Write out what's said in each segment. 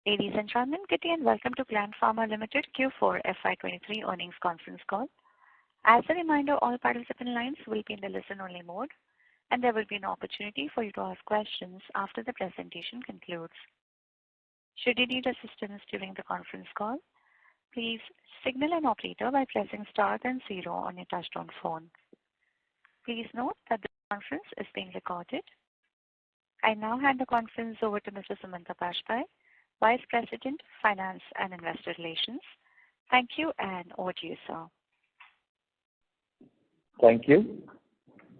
Ladies and gentlemen, good day and welcome to Gland Pharma Limited Q4 FY23 earnings conference call. As a reminder, all participant lines will be in the listen-only mode, and there will be an opportunity for you to ask questions after the presentation concludes. Should you need assistance during the conference call, please signal an operator by pressing star then 0 on your touchtone phone. Please note that the conference is being recorded. I now hand the conference over to Mr. Sumanta Bajpayee, Vice President, Finance and Investor Relations. Thank you, and over to you, sir. Thank you.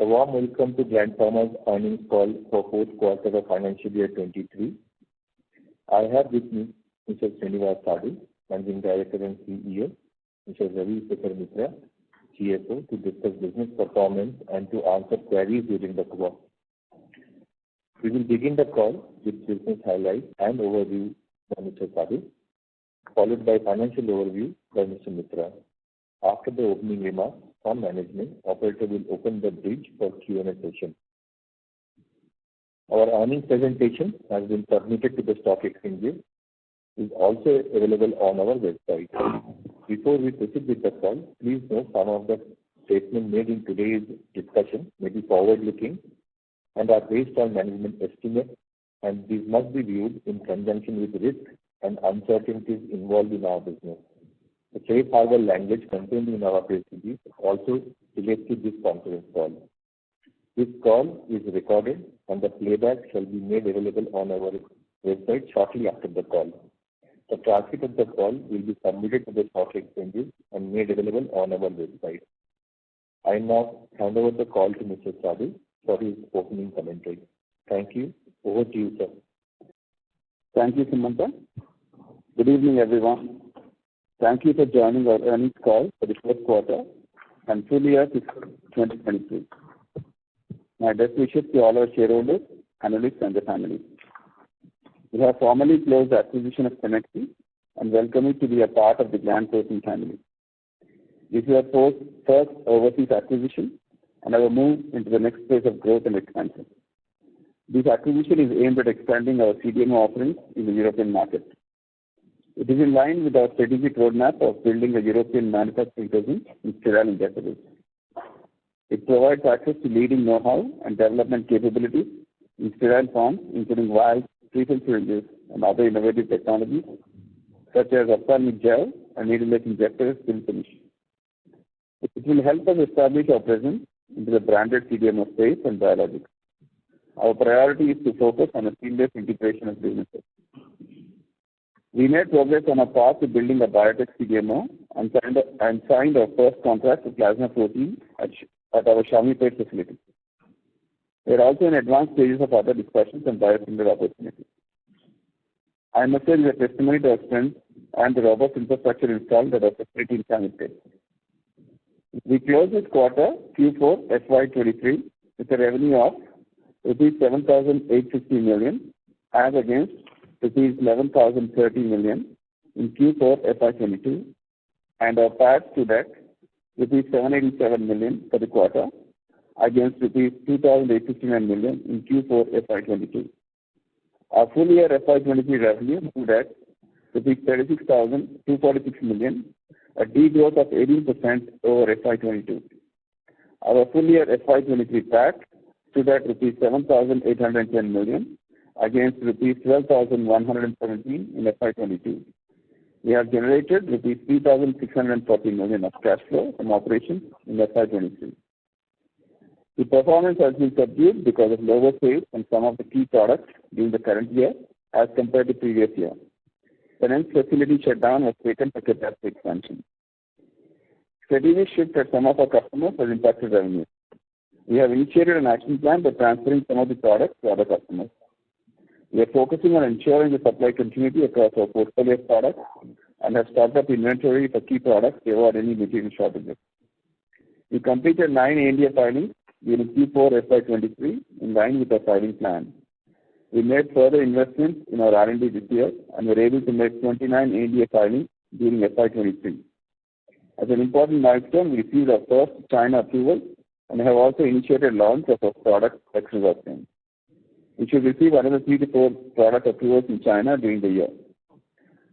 A warm welcome to Gland Pharma's earnings call for fourth quarter of financial year 23. I have with me Mr. Srinivas Sadu, Managing Director and CEO, Mr. Ravi Mitra, CFO, to discuss business performance and to answer queries during the call. We will begin the call with business highlights and overview by Mr. Sadu, followed by financial overview by Mr. Mitra. After the opening remarks from management, operator will open the bridge for Q&A session. Our earnings presentation has been submitted to the stock exchanges, is also available on our website. Before we proceed with the call, please note some of the statements made in today's discussion may be forward-looking and are based on management estimates, and these must be viewed in conjunction with risks and uncertainties involved in our business. The safe harbor language contained in our press release also relates to this conference call. This call is recorded and the playback shall be made available on our website shortly after the call. The transcript of the call will be submitted to the stock exchanges and made available on our website. I now hand over the call to Mr. Sadu for his opening commentary. Thank you. Over to you, sir. Thank you, Sumanta. Good evening, everyone. Thank you for joining our earnings call for the fourth quarter and full year 2023. My best wishes to all our shareholders, analysts, and their families. We have formally closed the acquisition of Cenexi and welcome you to be a part of the Gland Protein family. This is our first overseas acquisition and our move into the next phase of growth and expansion. This acquisition is aimed at expanding our CDMO offerings in the European market. It is in line with our strategic roadmap of building a European manufacturing presence in sterile injectables. It provides access to leading know-how and development capabilities in sterile forms, including vials, pre-filled syringes, and other innovative technologies such as ophthalmic gel and needle-like injectors fill finish. It will help us establish our presence into the branded CDMO space and biologics. Our priority is to focus on a seamless integration of businesses. We made progress on our path to building a biotech CDMO and signed our first contract for plasma protein at our Shamipet facility. We are also in advanced stages of other discussions and biosimilar opportunities. I must say it is a testimony to our strength and the robust infrastructure installed at our facility in Shamipet. We closed this quarter, Q4 FY23, with a revenue of rupees 7,850 million as against rupees 11,030 million in Q4 FY22, and our PAT stood at rupees 787 million for the quarter against rupees 2,859 million in Q4 FY22. Our full year FY23 revenue stood at rupees 36,246 million, a degrowth of 18% over FY22. Our full year FY23 PAT stood at rupees 7,810 million against rupees 12,117 in FY22. We have generated rupees 3,640 million of cash flow from operations in FY23. The performance has been subdued because of lower sales on some of the key products during the current year as compared to previous year. The next facility shutdown was taken for capacity expansion. Strategic shift at some of our customers has impacted revenue. We have initiated an action plan by transferring some of the products to other customers. We are focusing on ensuring the supply continuity across our portfolio of products and have stocked up inventory for key products to avoid any material shortages. We completed 9 ANDA filings during Q4 FY23 in line with our filing plan. We made further investments in our R&D this year and were able to make 29 ANDA filings during FY23. As an important milestone, we received our first China approval and have also initiated launch of our product Dextrosartan. We should receive another 3 to 4 product approvals in China during the year.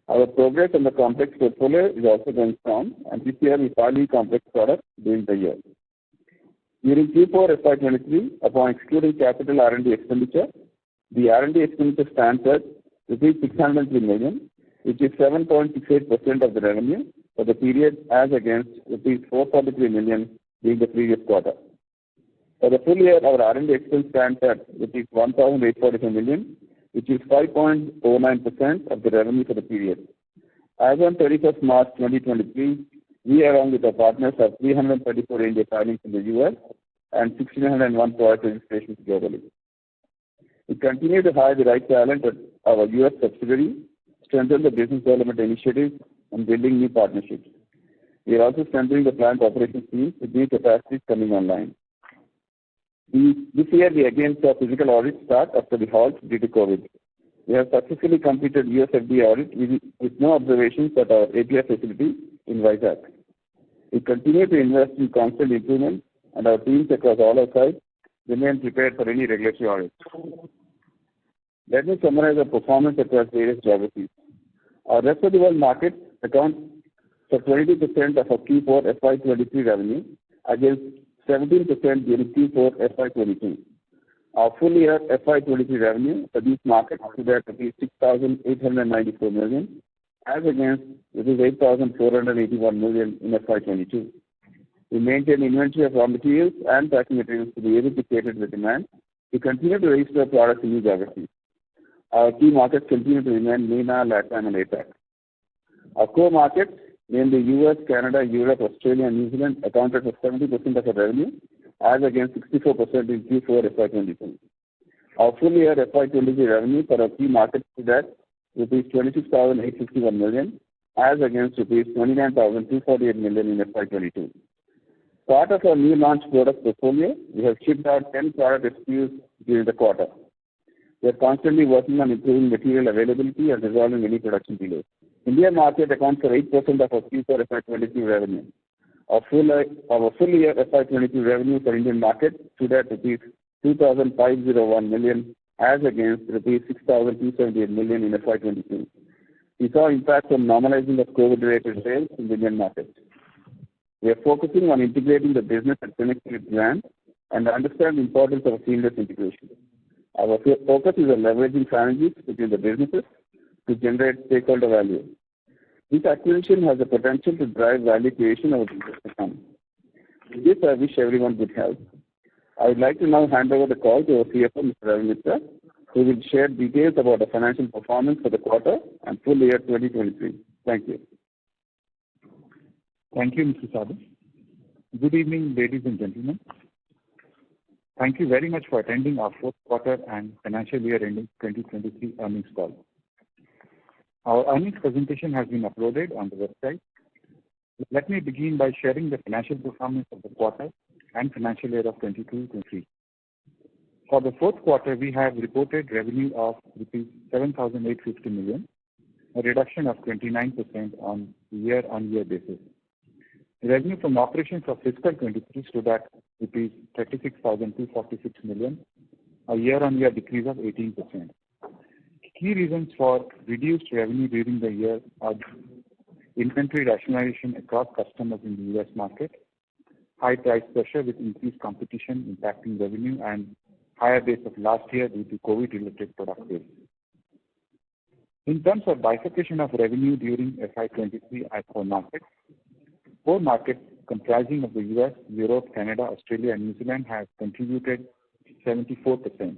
Our progress on the complex portfolio is also going strong, and this year we filed complex products during the year. During Q4 FY23, upon excluding capital R&D expenditure, the R&D expenditure stands at rupees 603 million, which is 7.68% of the revenue for the period as against rupees 443 million during the previous quarter. For the full year, our R&D expense stands at rupees 1,845 million, which is 5.09% of the revenue for the period. As on 31st March 2023, we along with our partners have 334 NDA filings in the US and 1,601 product registrations globally. We continue to hire the right talent at our US subsidiary, strengthen the business development initiatives, and building new partnerships. We are also strengthening the plant operations team with new capacities coming online. This year, we again saw physical audits start after the halt due to COVID. We have successfully completed US FDA audit with no observations at our API facility in Vizag. We continue to invest in constant improvement, and our teams across all our sites remain prepared for any regulatory audits. Let me summarize our performance across various geographies. Our rest of the world market accounts for 22% of our Q4 FY23 revenue against 17% during Q4 FY22. Our full year FY23 revenue for these markets stood at 6,894 million as against 8,481 million in FY22. We maintain inventory of raw materials and packing materials to be able to cater to the demand. We continue to register products in new geographies. Our key markets continue to remain MENA, LATAM, and APAC. Our core markets, namely US, Canada, Europe, Australia, and New Zealand, accounted for 70% of our revenue, as against 64% in Q4 FY22. Our full year FY23 revenue for our key markets stood at rupees 26,851 million, as against rupees 29,248 million in FY22. Part of our new launch product portfolio, we have shipped out 10 product SKUs during the quarter. We are constantly working on improving material availability and resolving any production delays. India market accounts for 8% of our Q4 FY23 revenue. Our full year FY23 revenue for Indian market stood at rupees 2,501 million as against rupees 6,278 million in FY22. We saw impact from normalizing of COVID-related sales in the Indian market. We are focusing on integrating the business and connecting with Gland and understand the importance of a seamless integration. Our focus is on leveraging synergies between the businesses to generate stakeholder value. This acquisition has the potential to drive value creation over the years to come. With this, I wish everyone good health. I would like to now hand over the call to our CFO, Mr. Ravi Mitra, who will share details about the financial performance for the quarter and full year 2023. Thank you. Thank you, Mr. Sadhu. Good evening, ladies and gentlemen. Thank you very much for attending our fourth quarter and financial year ending 2023 earnings call. Our earnings presentation has been uploaded on the website. Let me begin by sharing the financial performance of the quarter and financial year of 2022-23. For the fourth quarter, we have reported revenue of rupees 7,850 million, a reduction of 29% on year-on-year basis. Revenue from operations for fiscal 23 stood at rupees 36,246 million, a year-on-year decrease of 18%. Key reasons for reduced revenue during the year are inventory rationalization across customers in the US market, high price pressure with increased competition impacting revenue, and higher base of last year due to COVID-related product sales. In terms of bifurcation of revenue during FY23 as per markets, four markets comprising of the US, Europe, Canada, Australia, and New Zealand have contributed 74%,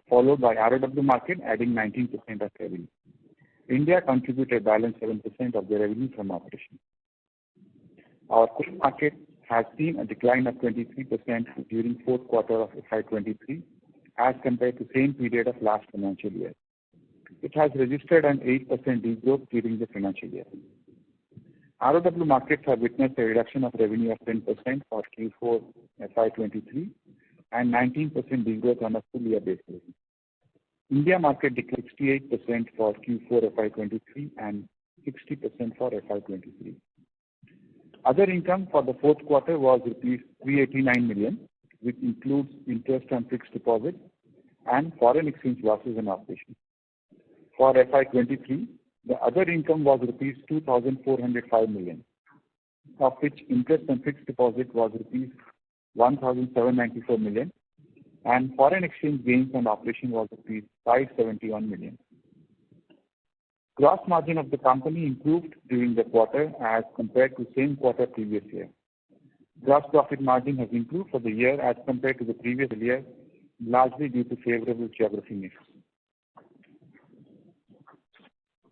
followed by ROW market adding 19% of revenue. India contributed balance 7% of the revenue from operations. Our core market has seen a decline of 23% during fourth quarter of FY23 as compared to same period of last financial year. It has registered an 8% degrowth during the financial year. ROW markets have witnessed a reduction of revenue of 10% for Q4 FY23 and 19% degrowth on a full year basis. India market declined 68% for Q4 FY23 and 60% for FY23. Other income for the fourth quarter was rupees 389 million, which includes interest on fixed deposits and foreign exchange losses in operations. For FY23, The other income was rupees 2,405 million, of which interest and fixed deposit was rupees 1,794 million, and foreign exchange gains on operation was rupees 571 million. Gross margin of the company improved during the quarter as compared to same quarter previous year. Gross profit margin has improved for the year as compared to the previous year, largely due to favorable geography mix.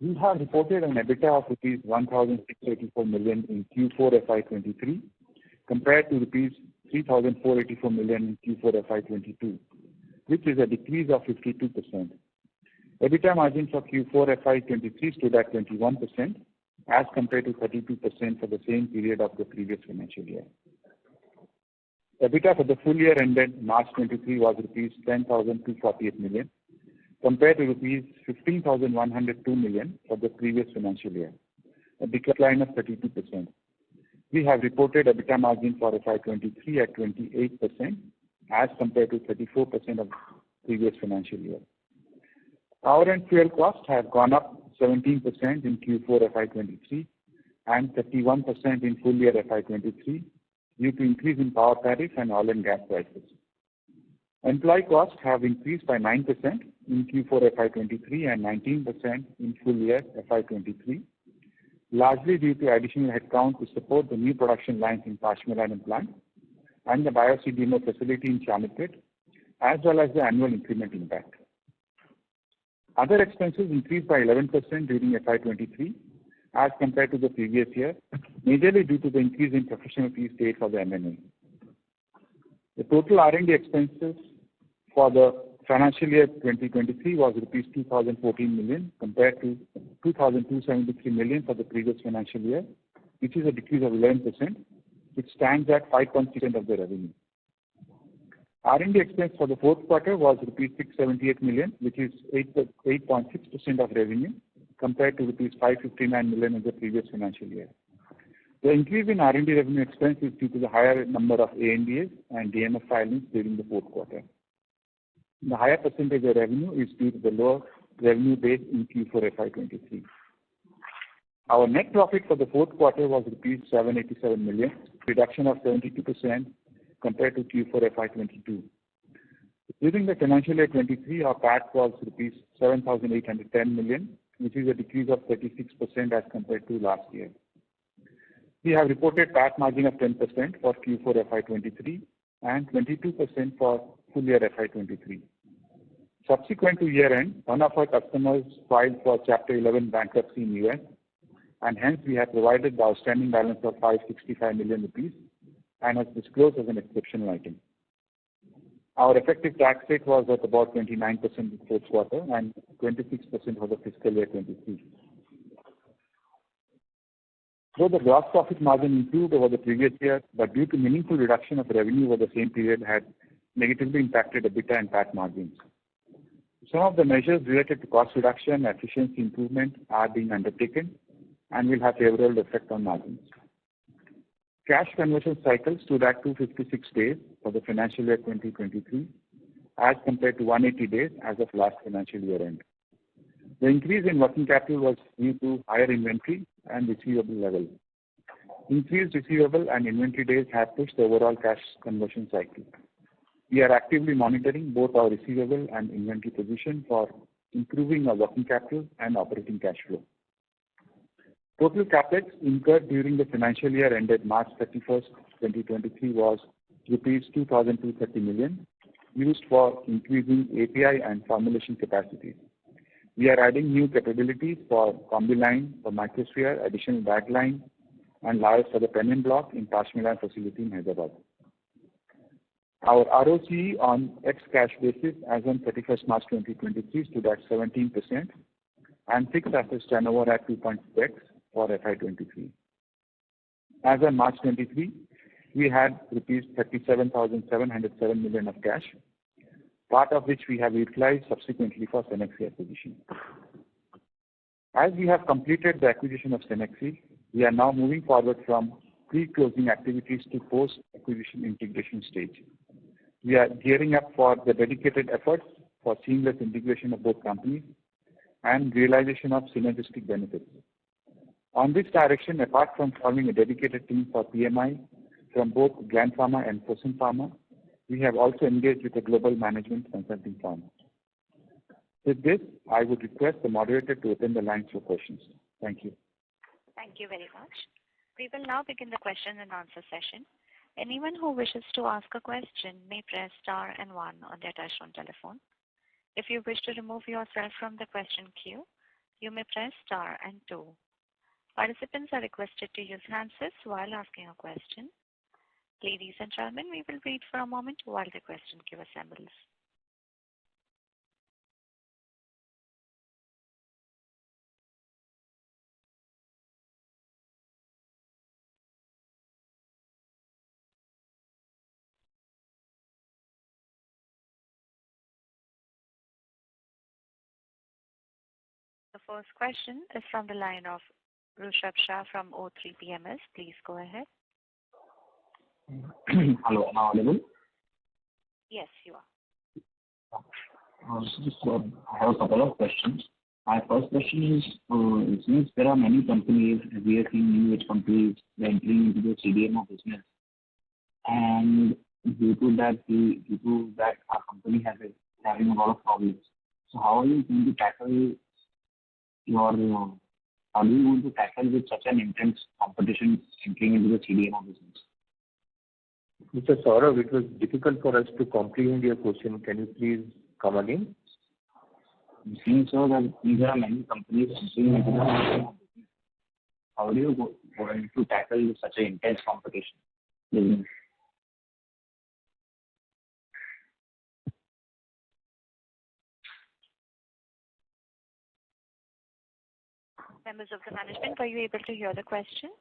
We have reported an EBITDA of rupees 1,684 million in Q4 FY23 compared to rupees 3,484 million in Q4 FY22, which is a decrease of 52%. EBITDA margin for Q4 FY23 stood at 21% as compared to 32% for the same period of the previous financial year. EBITDA for the full year ended March 23 was rupees 10,248 million compared to rupees 15,102 million for the previous financial year, a decline of 32%. We have reported EBITDA margin for FY23 at 28% as compared to 34% of previous financial year. Power and fuel costs have gone up 17% in Q4 FY23 and 31% in full year FY23 due to increase in power tariff and oil and gas prices. Employee costs have increased by 9% in Q4 FY23 and 19% in full year FY23, largely due to additional headcount to support the new production lines in Pashamylaram plant and the bio-CDMO facility in Chamitpet, as well as the annual increment impact. Other expenses increased by 11% during FY23 as compared to the previous year, majorly due to the increase in professional fees paid for the M&A. The total R&D expenses for the financial year 2023 was rupees 2,014 million compared to 2,273 million for the previous financial year, which is a decrease of 11%, which stands at 5.6% of the revenue. R&D expense for the fourth quarter was rupees 678 million, which is 8.6% of revenue, compared to rupees 559 million in the previous financial year. The increase in R&D revenue expense is due to the higher number of ANDAs and DMF filings during the fourth quarter. The higher percentage of revenue is due to the lower revenue base in Q4 FY23. Our net profit for the fourth quarter was rupees 787 million, reduction of 72% compared to Q4 FY22. During the financial year 23, our PAT was rupees 7,810 million, which is a decrease of 36% as compared to last year. We have reported PAT margin of 10% for Q4 FY23 and 22% for full year FY23. Subsequent to year end, one of our customers filed for Chapter 11 bankruptcy in US, and hence we have provided the outstanding balance of 565 million rupees and has disclosed as an exceptional item. Our effective tax rate was at about 29% in the fourth quarter and 26% for the fiscal year 23. Though the gross profit margin improved over the previous year, but due to meaningful reduction of revenue over the same period had negatively impacted EBITDA and PAT margins. Some of the measures related to cost reduction and efficiency improvement are being undertaken and will have favorable effect on margins. Cash conversion cycle stood at 256 days for the financial year 2023 as compared to 180 days as of last financial year end. The increase in working capital was due to higher inventory and receivable level. Increased receivable and inventory days have pushed the overall cash conversion cycle. We are actively monitoring both our receivable and inventory position for improving our working capital and operating cash flow. Total capex incurred during the financial year ended March 31st, 2023 was rupees 2,230 million, used for increasing API and formulation capacities. We are adding new capabilities for combi line, for microsphere, additional bag line, and layers for the penin block in Pashamylaram facility in Hyderabad. Our ROCE on ex-cash basis as on 31st March 2023 stood at 17% and fixed assets turnover at 2.6x for FY23. As on March 23, we had rupees 37,707 million of cash, part of which we have utilized subsequently for Cenexi acquisition. As we have completed the acquisition of Cenexi, we are now moving forward from pre-closing activities to post-acquisition integration stage. We are gearing up for the dedicated efforts for seamless integration of both companies and realization of synergistic benefits. On this direction, apart from forming a dedicated team for PMI from both Gland Pharma and Pharma, we have also engaged with a global management consulting firm. With this, I would request the moderator to open the lines for questions. Thank you. Thank you very much. We will now begin the question and answer session. Anyone who wishes to ask a question may press star and 1 on their touchtone telephone. If you wish to remove yourself from the question queue, you may press star and 2. Participants are requested to use handsets while asking a question. Ladies and gentlemen, we will wait for a moment while the question queue assembles. The first question is from the line of Rushabh Shah from O3 PMS. Please go ahead. Hello, am I audible? Yes, you are. I have a couple of questions. My first question is, since there are many companies, we are seeing new age companies entering into the CDMO business, and due to that our company has having a lot of problems. So how are you going to tackle with such an intense competition entering into the CDMO business? Mr. Saurav, it was difficult for us to comprehend your question. Can you please come again? It seems so that there are many companies entering into the CDMO business. How do you going to tackle such an intense competition? Mm-hmm. Members of the management, were you able to hear the question?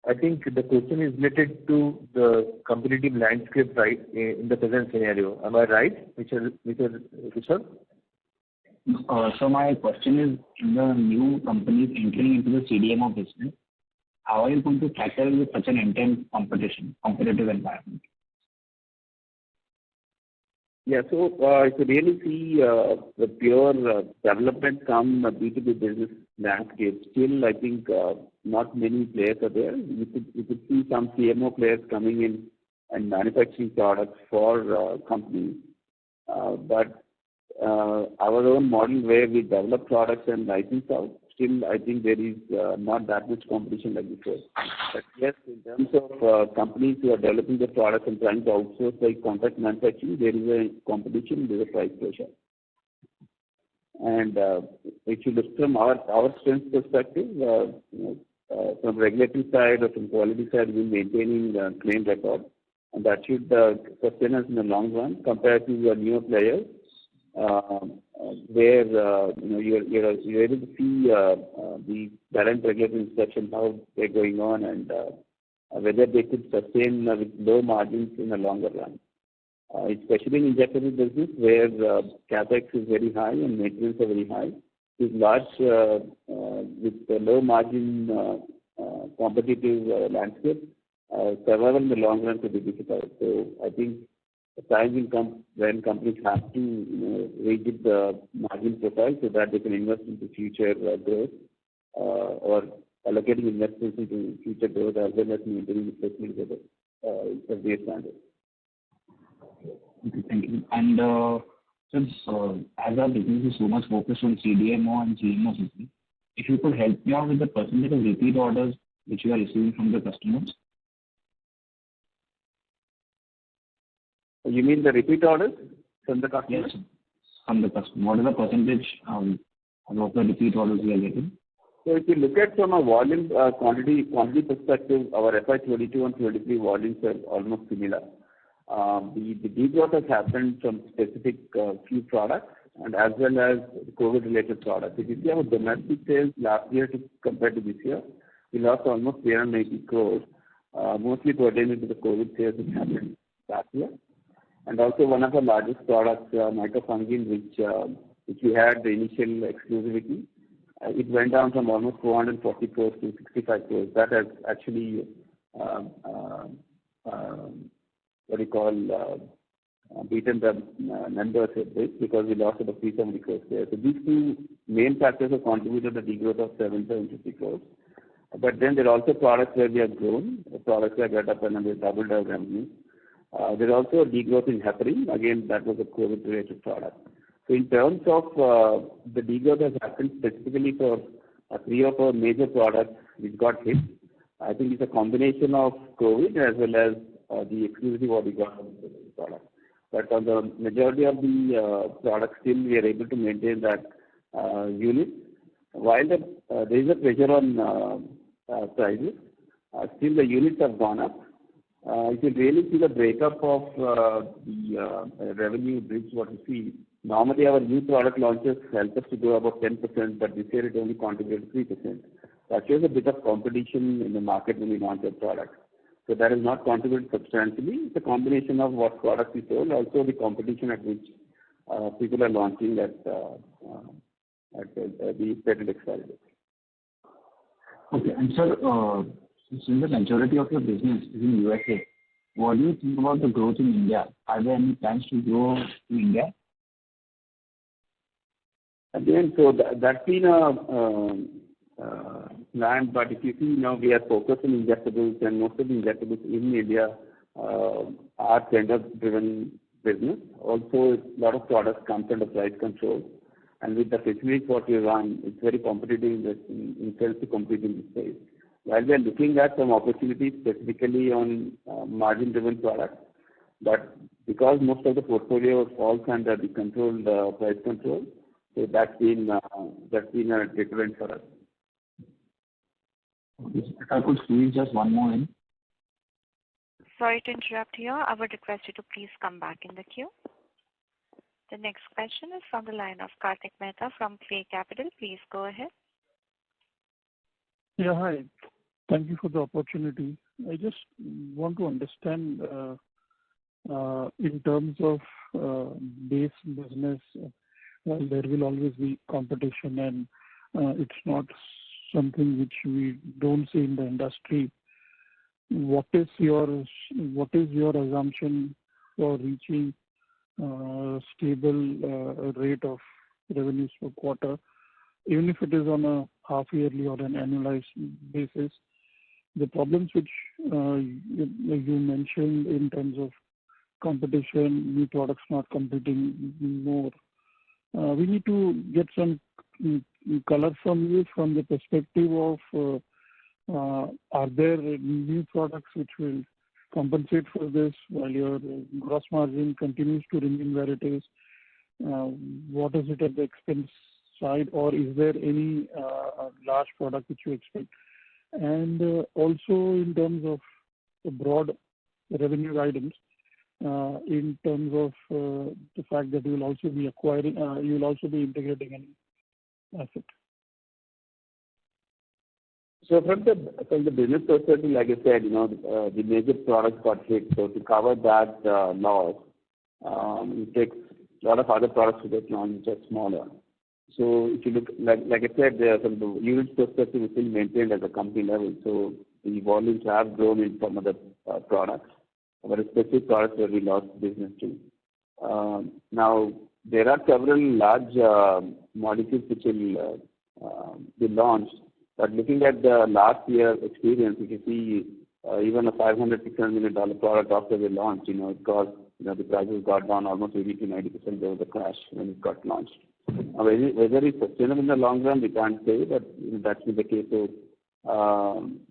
I think the question is related to the competitive landscape, right, in the present scenario. Am I right, Mr. Rishabh? So my question is, in the new companies entering into the CDMO business, how are you going to tackle with such an intense competitive environment? Yeah, so if you really see the pure development come B2B business landscape, still I think not many players are there. You could see some CMO players coming in and manufacturing products for companies. But our own model where we develop products and license out, still I think there is not that much competition like before. But yes, in terms of companies who are developing the products and trying to outsource like contract manufacturing, there is a competition, there is a price pressure. And if you look from our strength perspective, from regulatory side or from quality side, we're maintaining claim record, and that should sustain us in the long run compared to the newer players, where you're able to see the current regulatory inspection, how they're going on, and whether they could sustain with low margins in the longer run. Especially in injectable business where capex is very high and maintenance are very high, with large with the low margin competitive landscape, survival in the long run could be difficult. So I think the time will come when companies have to rejig the margin profile so that they can invest into future growth or allocating investments into future growth as well as maintaining the facilities of their standards. Okay, thank you. And since as our business is so much focused on CDMO and CMO business, if you could help me out with the percentage of repeat orders which you are receiving from the customers? You mean the repeat orders from the customers? Yes, from the customer. What is the percentage of the repeat orders we are getting? So if you look at from a volume quantity perspective, our FY22 and 23 volumes are almost similar. The degrowth has happened from specific few products and as well as COVID-related products. If you see our domestic sales last year compared to this year, we lost almost 380 crores, mostly pertaining to the COVID sales that happened last year. And also one of our largest products, microfungin, which we had the initial exclusivity, it went down from almost 440 crores to 65 crores. That has actually beaten the numbers a bit because we lost about 370 crores there. So these two main factors have contributed to the degrowth of 750 crores. But then there are also products where we have grown, products like Gatapan and we doubled our revenue. There is also a degrowth in heparin. Again, that was a COVID-related product. So in terms of the degrowth has happened specifically for 3 of our major products which got hit. I think it's a combination of COVID as well as the exclusivity what we got on the product. But on the majority of the products, still we are able to maintain that unit. While there is a pressure on prices, still the units have gone up. If you really see the breakup of the revenue bridge, what you see, normally our new product launches help us to grow about 10%, but this year it only contributed 3%. That shows a bit of competition in the market when we launch a product. So that has not contributed substantially. It's a combination of what products we sold, also the competition at which people are launching at the patent expiry date. Okay, and sir, since the majority of your business is in USA, what do you think about the growth in India? Are there any plans to grow to India? Again, so that's been a plan, but if you see now we are focused on injectables, and most of the injectables in India are tender-driven business. Also, a lot of products come under price control, and with the facilities what we run, it's very competitive in terms to compete in this space. While we are looking at some opportunities specifically on margin-driven products, but because most of the portfolio falls under the controlled price control, so that's been a deterrent for us. If I could squeeze just one more in. Sorry to interrupt here. I would request you to please come back in the queue. The next question is from the line of Kartik Mehta from Clay Capital. Please go ahead. Yeah, hi. Thank you for the opportunity. I just want to understand in terms of base business, well, there will always be competition, and it's not something which we don't see in the industry. What is your assumption for reaching stable rate of revenues per quarter, even if it is on a half yearly or an annualized basis? The problems which you mentioned in terms of competition, new products not competing more, we need to get some color from you from the perspective of are there new products which will compensate for this while your gross margin continues to remain where it is? What is it at the expense side, or is there any large product which you expect? And also in terms of the broad revenue guidance, in terms of the fact that you will also be acquiring, you will also be integrating an asset. So from the business perspective, like I said, the major products got hit. So to cover that loss, it takes a lot of other products to get launched which are smaller. So if you look, like I said, from the units perspective, it's still maintained at the company level. So the volumes have grown in some of the products, but especially products where we lost business to. Now, there are several large molecules which will be launched. But looking at the last year experience, you can see even a $500-600 million product after we launched, it got, the prices got down almost 80 to 90%. There was a crash when it got launched. Whether it's sustainable in the long run, we can't say, but that's been the case. So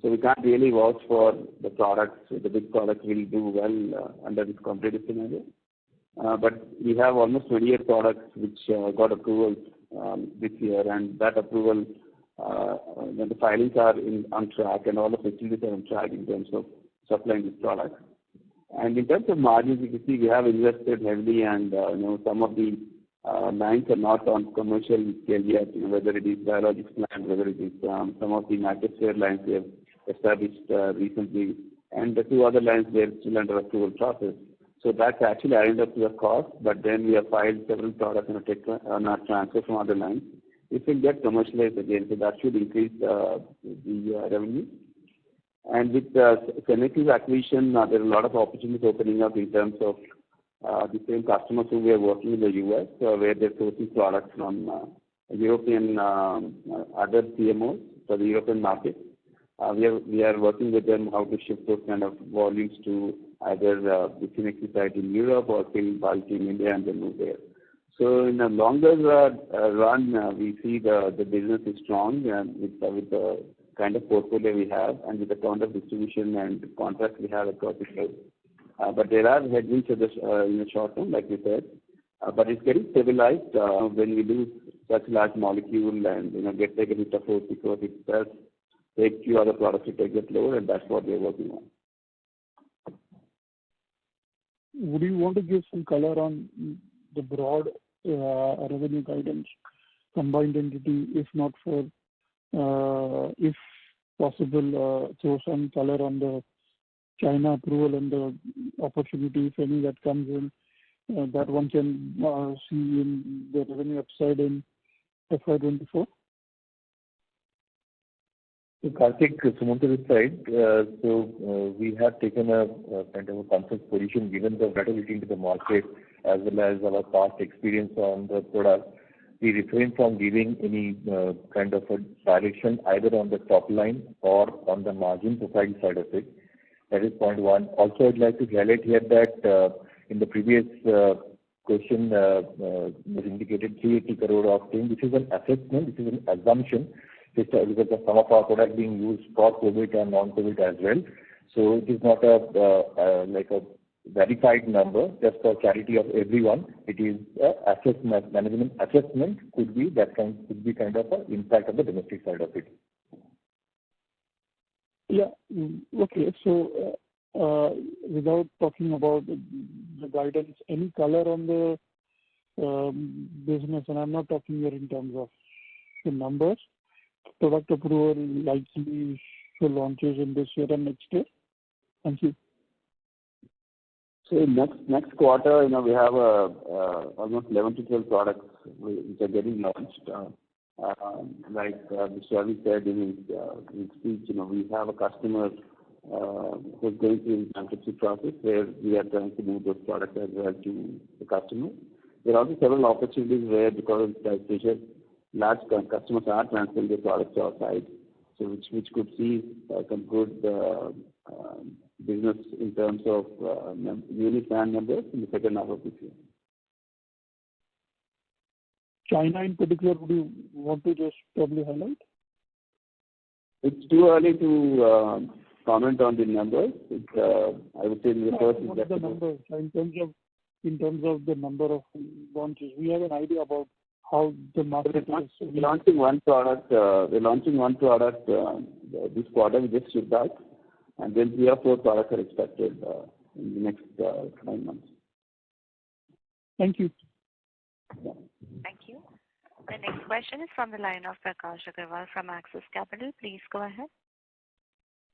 we can't really vouch for the products. The big products will do well under this competitive scenario. But we have almost 28 products which got approvals this year, and that approval, the filings are on track, and all the facilities are on track in terms of supplying these products. And in terms of margins, you can see we have invested heavily, and some of the lines are not on commercial scale yet. Whether it is biologics plant, whether it is some of the microsphere lines we have established recently, and the 2 other lines we are still under approval process. So that's actually added up to the cost, but then we have filed several products on our transfer from other lines. It will get commercialized again, so that should increase the revenue. And with the Cenexi acquisition, there are a lot of opportunities opening up in terms of the same customers who we are working in the US, where they're sourcing products from European other CMOs for the European market. We are working with them how to shift those kind of volumes to either the Cenexi site in Europe or fill bulk in India and then move there. So in the longer run, we see the business is strong with the kind of portfolio we have and with the kind of distribution and contracts we have across the globe. But there are headwinds in the short term, like we said. But it's getting stabilized when we do such large molecule and get taken hit of force because it does take few other products to take it lower, and that's what we're working on. Would you want to give some color on the broad revenue guidance, combined entity, if not for, if possible, throw some color on the China approval and the opportunity, if any, that comes in, that one can see in the revenue upside in FY24? So Karthik, Sumanta this side. So we have taken a kind of a conscious position given the volatility into the market as well as our past experience on the product. We refrain from giving any kind of a direction either on the top line or on the margin profile side of it. That is point one. Also, I'd like to highlight here that in the previous question was indicated 380 crore of thing. This is an assessment, this is an assumption, because of some of our products being used for COVID and non-COVID as well. So it is not like a verified number, just for clarity of everyone. It is assessment, management assessment could be kind of an impact of the domestic side of it. Yeah. Okay. So without talking about the guidance, any color on the business, and I'm not talking here in terms of the numbers, product approval likely for launches in this year and next year? Thank you. So next quarter, we have almost 11 to 12 products which are getting launched. Like Mr. Ravi said in his speech, we have a customer who's going through the bankruptcy process where we are trying to move those products as well to the customer. There are also several opportunities where, because of the pressure, large customers are transferring their products to our side, so which could see some good business in terms of unit and numbers in the second half of this year. China in particular, would you want to just probably highlight? It's too early to comment on the numbers. I would say the first is what are the numbers in terms of the number of launches? We have an idea about how the market is. We're launching one product. This quarter. We just shipped out, and then 3 or 4 products are expected in the next 9 months. Thank you. Yeah. Thank you. The next question is from the line of Prakash Agarwal from Axis Capital. Please go ahead.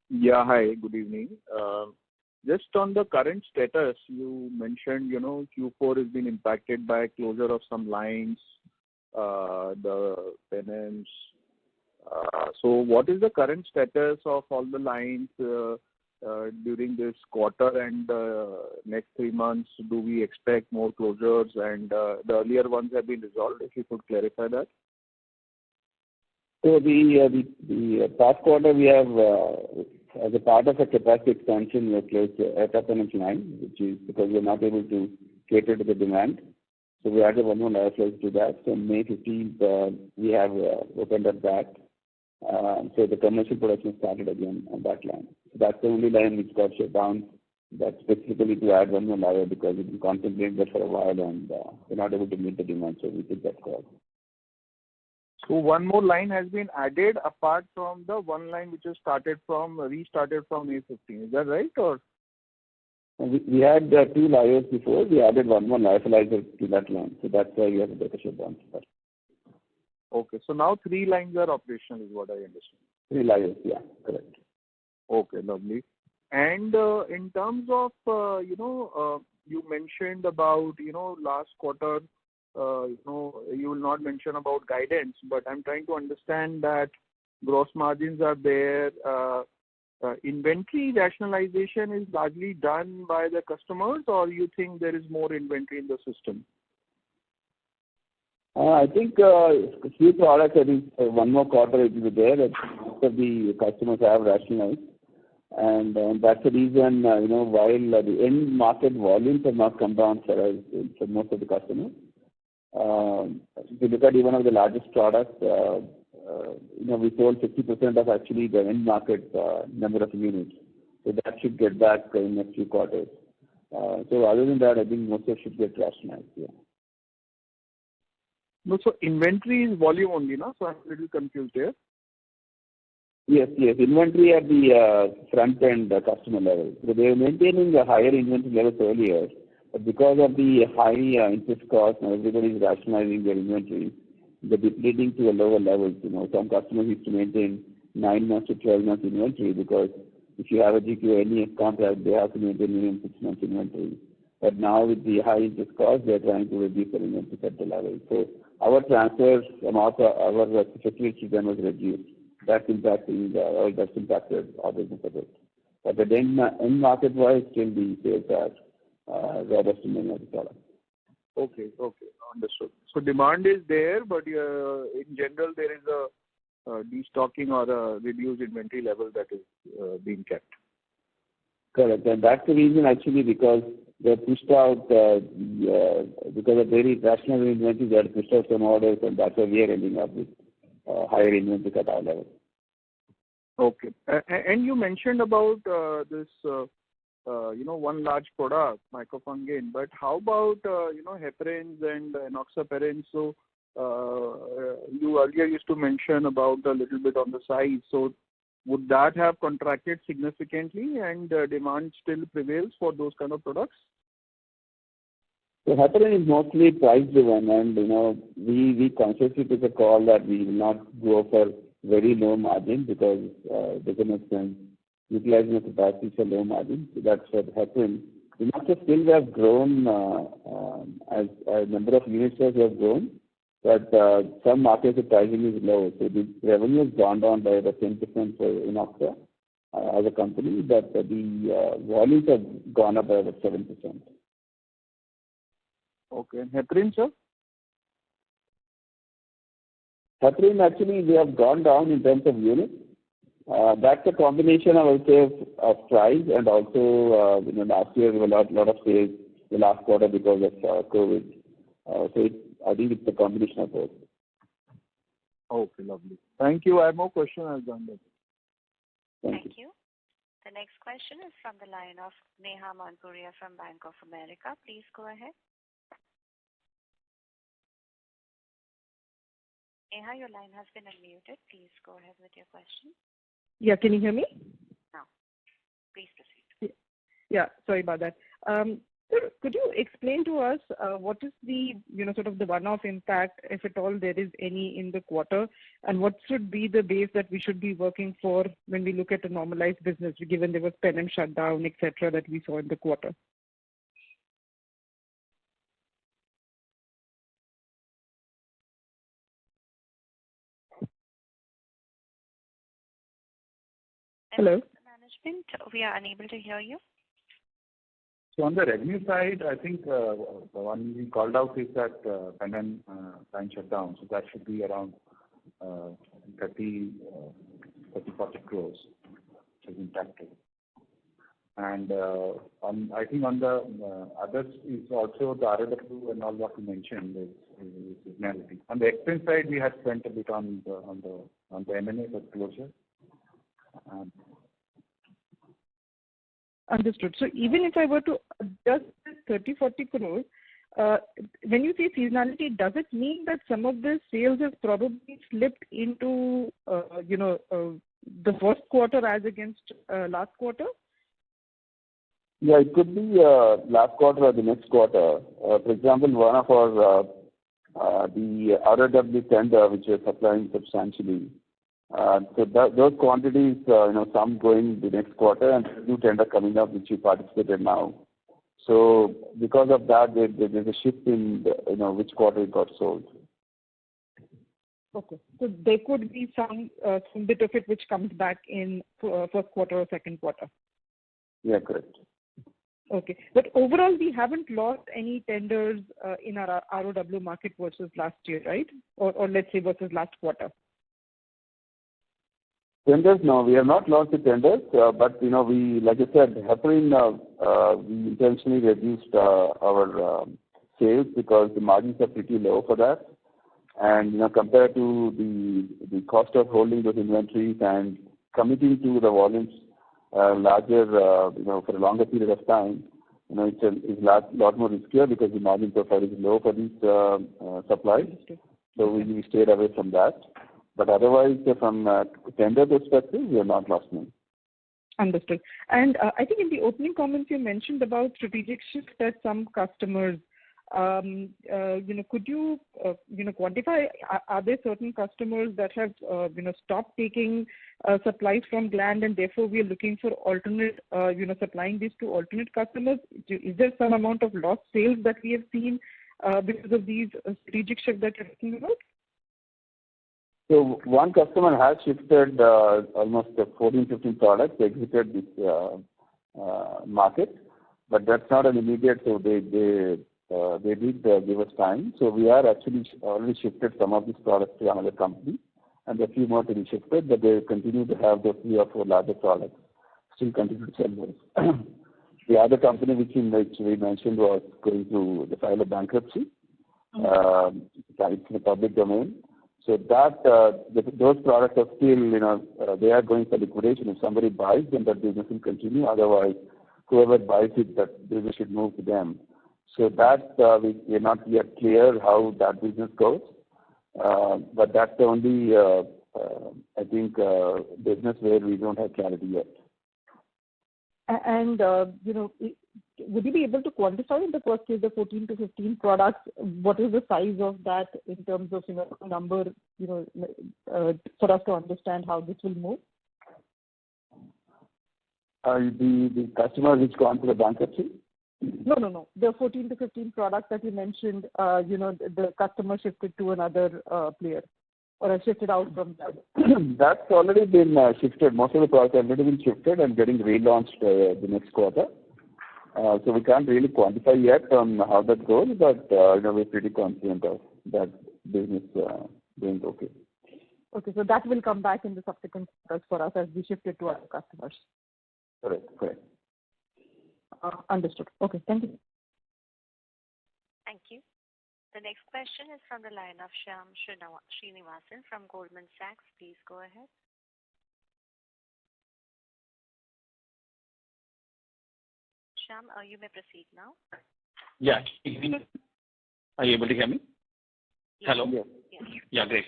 Yeah, hi, good evening. Just on the current status, you mentioned, Q4 has been impacted by closure of some lines, the penance. So what is the current status of all the lines during this quarter and next 3 months? Do we expect more closures, and the earlier ones have been resolved? If you could clarify that. So the past quarter we have, as a part of a capacity expansion, we have closed the FY23 line, which is because we are not able to cater to the demand. So we added one more line to that. So May 15th, we have opened up that. So the commercial production started again on that line. So that's the only line which got shut down. That's specifically to add one more layer because we've been contemplating that for a while and we're not able to meet the demand, so we took that call. So one more line has been added apart from the one line which has restarted from May 15. Is that right, or? We had 2 layers before. We added one more lyophilizer to that line. So that's why we have to take a shutdown. Okay. So now 3 lines are operational is what I understand. 3 layers, yeah, correct. Okay, lovely. And in terms of, you mentioned about, last quarter, you will not mention about guidance, but I'm trying to understand that gross margins are there. inventory rationalization is largely done by the customers, or you think there is more inventory in the system? I think a few products, I think one more quarter it will be there that most of the customers have rationalized. And that's the reason, while the end market volumes have not come down for us, for most of the customers. If you look at even of the largest products, we sold 50% of actually the end market number of units. So that should get back in the next few quarters. So other than that, I think most of it should get rationalized, yeah. No, so inventory is volume only, no? So I'm a little confused here. Yes. Inventory at the front-end customer level. So they were maintaining a higher inventory levels earlier, but because of the high interest cost and everybody is rationalizing their inventory, they're depleting to a lower levels. Some customers used to maintain 9 months to 12 months inventory because if you have a GQ contract, they have to maintain minimum 6 months inventory. But now with the high interest cost, they're trying to reduce their inventory at the level. So our transfers from our facilities to them was reduced. That's impacted our business a bit. But the end market-wise, still the sales are robust in many of the products. Okay, understood. So demand is there, but in general, there is a destocking or a reduced inventory level that is being kept. Correct, and that's the reason actually because they pushed out because of very rational inventory, they had pushed out some orders, and that's why we are ending up with higher inventory at our level. Okay, and you mentioned about this, one large product, microfungin, but how about heparins and enoxaparins? So you earlier used to mention about a little bit on the size. So would that have contracted significantly, and demand still prevails for those kind of products? So heparin is mostly price driven, and we consciously took a call that we will not go for very low margin because it doesn't make sense utilizing the capacity for low margin. So that's what heparin. Enoxa still we have grown as a number of units have grown, but some markets the pricing is low. So the revenue has gone down by about 10% for Enoxa as a company, but the volumes have gone up by about 7%. Okay, and heparin, sir? Heparin actually we have gone down in terms of units. That's a combination, I would say, of price and also last year there were a lot of sales the last quarter because of COVID. So I think it's a combination of both. Okay, lovely. Thank you. I have more questions. I'll join that. Thank you. The next question is from the line of Neha Manpuria from Bank of America. Please go ahead. Neha, your line has been unmuted. Please go ahead with your question. Yeah, can you hear me? Now, please proceed. Yeah, sorry about that. Sir, could you explain to us what is the, sort of the one-off impact, if at all there is any in the quarter, and what should be the base that we should be working for when we look at a normalized business, given there was Penem shutdown, etc., that we saw in the quarter? Hello? Management, we are unable to hear you. So on the revenue side, I think the one we called out is that Penem line shutdown. So that should be around 30-40 crores, which is impacted. And I think on the others is also the RW and all what you mentioned is seasonality. On the expense side, we had spent a bit on the M&A for closure. Understood. So even if I were to adjust 30-40 crores, when you say seasonality, does it mean that some of the sales have probably slipped into, the first quarter as against last quarter? Yeah, it could be last quarter or the next quarter. For example, one of our the RW tender, which is supplying substantially. So those quantities, some going the next quarter and new tender coming up, which you participated now. So because of that, there's a shift in which quarter it got sold. Okay. So there could be some bit of it which comes back in first quarter or second quarter. Yeah, correct. Okay. But overall, we haven't lost any tenders in our ROW market versus last year, right? Or let's say versus last quarter. Tenders, no, we have not lost the tenders, but we, like I said, heparin, we intentionally reduced our sales because the margins are pretty low for that, and compared to the cost of holding those inventories and committing to the volumes larger, for a longer period of time, it's a lot more riskier because the margin profile is low for these supplies. So we stayed away from that. But otherwise, from a tender perspective, we are not lost money. Understood. And I think in the opening comments you mentioned about strategic shift at some customers. Could you quantify? Are there certain customers that have stopped taking supplies from Gland, and therefore we are looking for alternate supplying these to alternate customers? Is there some amount of lost sales that we have seen because of these strategic shift that you're talking about? So one customer has shifted almost 14-15 products, exited this market, but that's not an immediate. So they did give us time. So we are actually already shifted some of these products to another company, and a few more to be shifted, but they continue to have those 3 or 4 larger products, still continue to sell those. The other company which we mentioned was going through the file of bankruptcy. It's in the public domain. So that those products are still, they are going for liquidation. If somebody buys them, that business will continue. Otherwise, whoever buys it, that business should move to them. So that we are not yet clear how that business goes. But that's the only, I think, business where we don't have clarity yet. And, would you be able to quantify in the first case the 14 to 15 products? What is the size of that in terms of, number, for us to understand how this will move? The customer which gone to the bankruptcy? No. The 14 to 15 products that you mentioned, the customer shifted to another player or has shifted out from that. That's already been shifted. Most of the products have already been shifted and getting relaunched the next quarter. So we can't really quantify yet on how that goes, but we're pretty confident of that business doing okay. Okay, so that will come back in the subsequent quarters for us as we shift it to other customers. Correct. Understood. Okay, thank you. Thank you. The next question is from the line of Shyam Srinivasan from Goldman Sachs. Please go ahead. Shyam, you may proceed now. Yeah. Are you able to hear me? Yes. Hello? Yes. Yeah, great.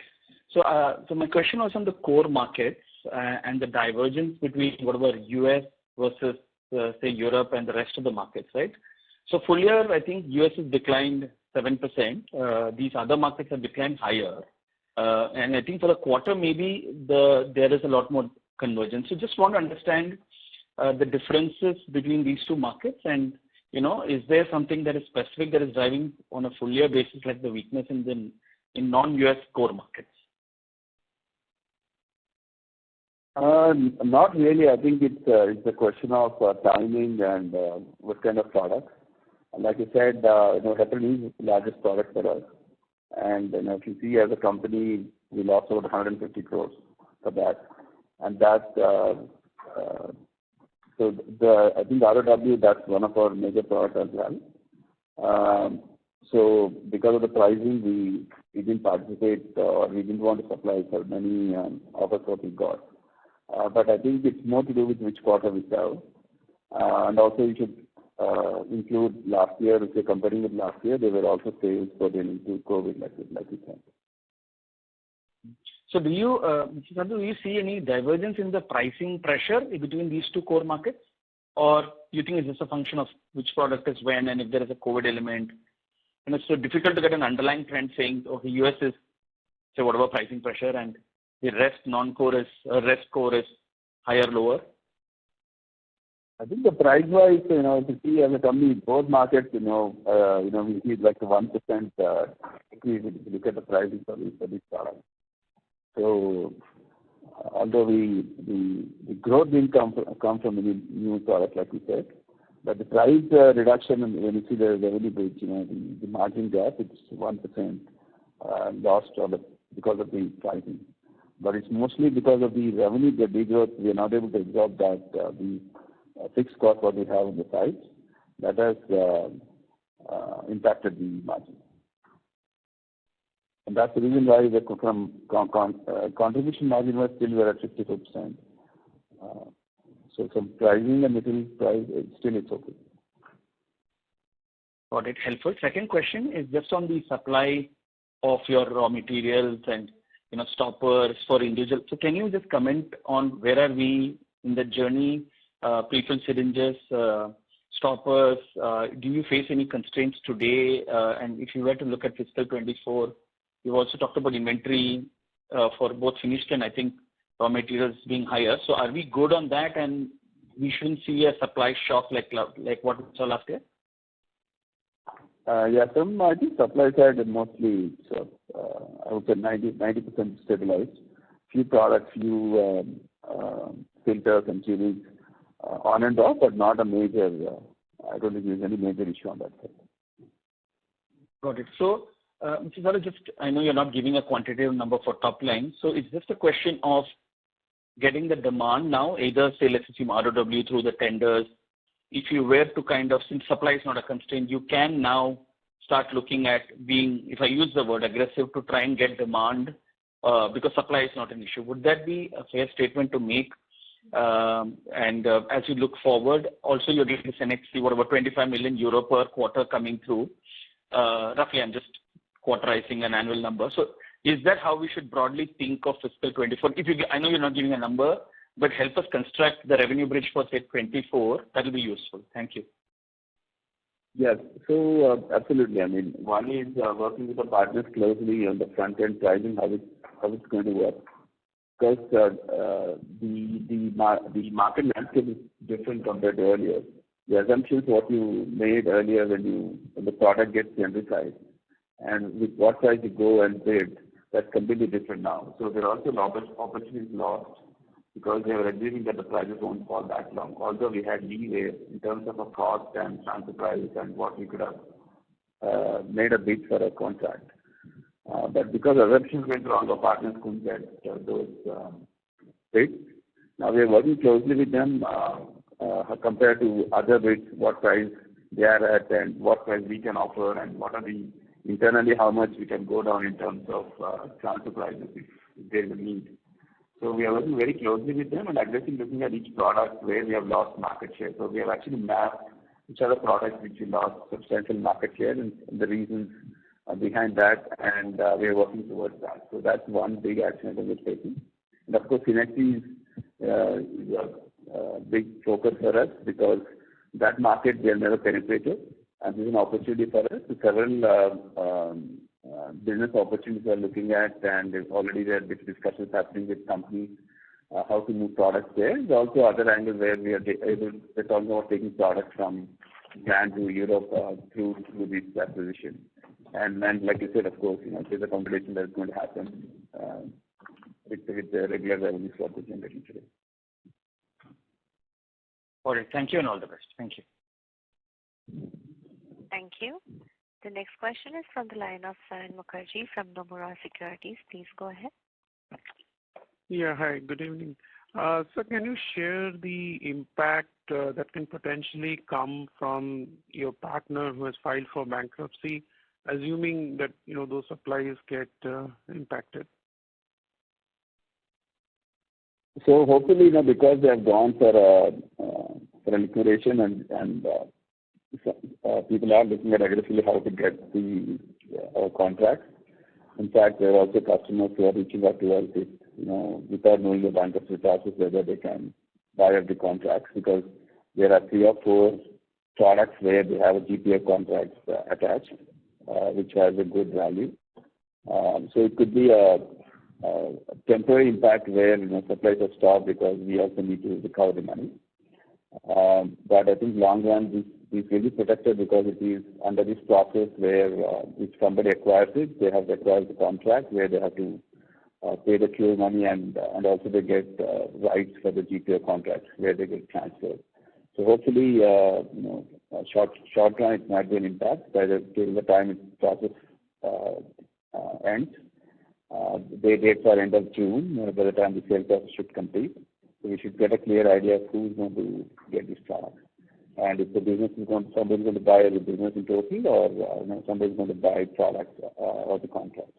So my question was on the core markets and the divergence between whatever US versus, say, Europe and the rest of the markets, right? So full year, I think US has declined 7%. These other markets have declined higher. And I think for the quarter, maybe there is a lot more convergence. So just want to understand the differences between these two markets, and is there something that is specific that is driving on a full year basis, like the weakness in non-US core markets? Not really. I think it's a question of timing and what kind of products. And like I said, heparin is the largest product for us. And if you see as a company, we lost over 150 crores for that. And that, I think ROW, that's one of our major products as well. So because of the pricing, we didn't participate or we didn't want to supply for many offers what we got. But I think it's more to do with which quarter we sell. And also you should include last year. If you're comparing with last year, there were also sales pertaining to COVID, like you said. So do you see any divergence in the pricing pressure between these two core markets? Or you think it's just a function of which product is when, and if there is a COVID element? And it's so difficult to get an underlying trend saying, okay, US is, say, whatever pricing pressure, and the rest non-core is, rest core is higher, lower? I think the price-wise, if you see as a company, both markets, we see like a 1% increase if you look at the pricing for these products. So although the growth didn't come from the new product, like we said, but the price reduction, and when you see the revenue bridge, the margin gap, it's 1% lost because of the pricing. But it's mostly because of the revenue, the degrowth. We are not able to absorb that the fixed cost what we have on the sites. That has impacted the margin. And that's the reason why the contribution margin was still we're at 54%. So some pricing and material price, still it's okay. Got it. Helpful. Second question is just on the supply of your raw materials and stoppers for individual. So can you just comment on where are we in the journey? Pre-filled syringes, stoppers. Do you face any constraints today? And if you were to look at fiscal 24, you've also talked about inventory for both finished and I think raw materials being higher. So are we good on that, and we shouldn't see a supply shock like what we saw last year? Yeah, I think supply side mostly, I would say 90% stabilized. Few products, few filters and tubings on and off, but not a major, I don't think there's any major issue on that side. Got it. So, Mr. Sala, I know you're not giving a quantitative number for top line, so it's just a question of getting the demand now, either say let's assume ROW through the tenders. If you were to since supply is not a constraint, you can now start looking at being, if I use the word aggressive, to try and get demand because supply is not an issue. Would that be a fair statement to make? And as you look forward, also you're getting this NXT, what about 25 million euro per quarter coming through? Roughly, I'm just quarterizing an annual number. So is that how we should broadly think of fiscal 24? I know you're not giving a number, but help us construct the revenue bridge for say 24. That will be useful. Thank you. Yes. So absolutely. I mean, one is working with the partners closely on the front end pricing, how it's going to work. Because the market landscape is different compared to earlier. The assumptions what you made earlier when the product gets genericized and with what price you go and bid, that's completely different now. So there are also opportunities lost because they were assuming that the prices won't fall that long. Although we had leeway in terms of a cost and transfer price and what we could have made a bid for a contract. But because assumptions went wrong, our partners couldn't get those bids. Now we are working closely with them compared to other bids, what price they are at and what price we can offer and what are the internally how much we can go down in terms of transfer prices if there is a need. So we are working very closely with them and aggressively looking at each product where we have lost market share. So we have actually mapped which are the products which we lost substantial market share and the reasons behind that, and we are working towards that. So that's one big action that we're taking. And of course, Synexi is a big focus for us because that market we have never penetrated, and this is an opportunity for us. So several business opportunities we are looking at, and already there are discussions happening with companies how to move products there. There's also other angles where we are able to talk about taking products from Gland to Europe through this acquisition. And like you said, of course, there's a competition that's going to happen with the regular revenues what we're generating today. All right. Thank you and all the best. Thank you. Thank you. The next question is from the line of Saran Mukherjee from Nomura Securities. Please go ahead. Yeah, hi, good evening. So can you share the impact that can potentially come from your partner who has filed for bankruptcy, assuming that those supplies get impacted? So hopefully, because they have gone for a liquidation and people are looking at aggressively how to get the contracts. In fact, there are also customers who are reaching out to us without knowing the bankruptcy process whether they can buy up the contracts because there are 3 or 4 products where they have a GPO contracts attached, which has a good value. So it could be a temporary impact where supplies are stopped because we also need to recover the money. But I think long run this will be protected because it is under this process where if somebody acquires it, they have to acquire the contract where they have to pay the cure money, and also they get rights for the GPO contracts where they get transferred. So hopefully, short run it might be an impact till the time its process ends. They dates are end of June. By the time the sale process should complete, so we should get a clear idea of who's going to get this product. And if the business is somebody's going to buy the business in total, or somebody's going to buy products or the contracts.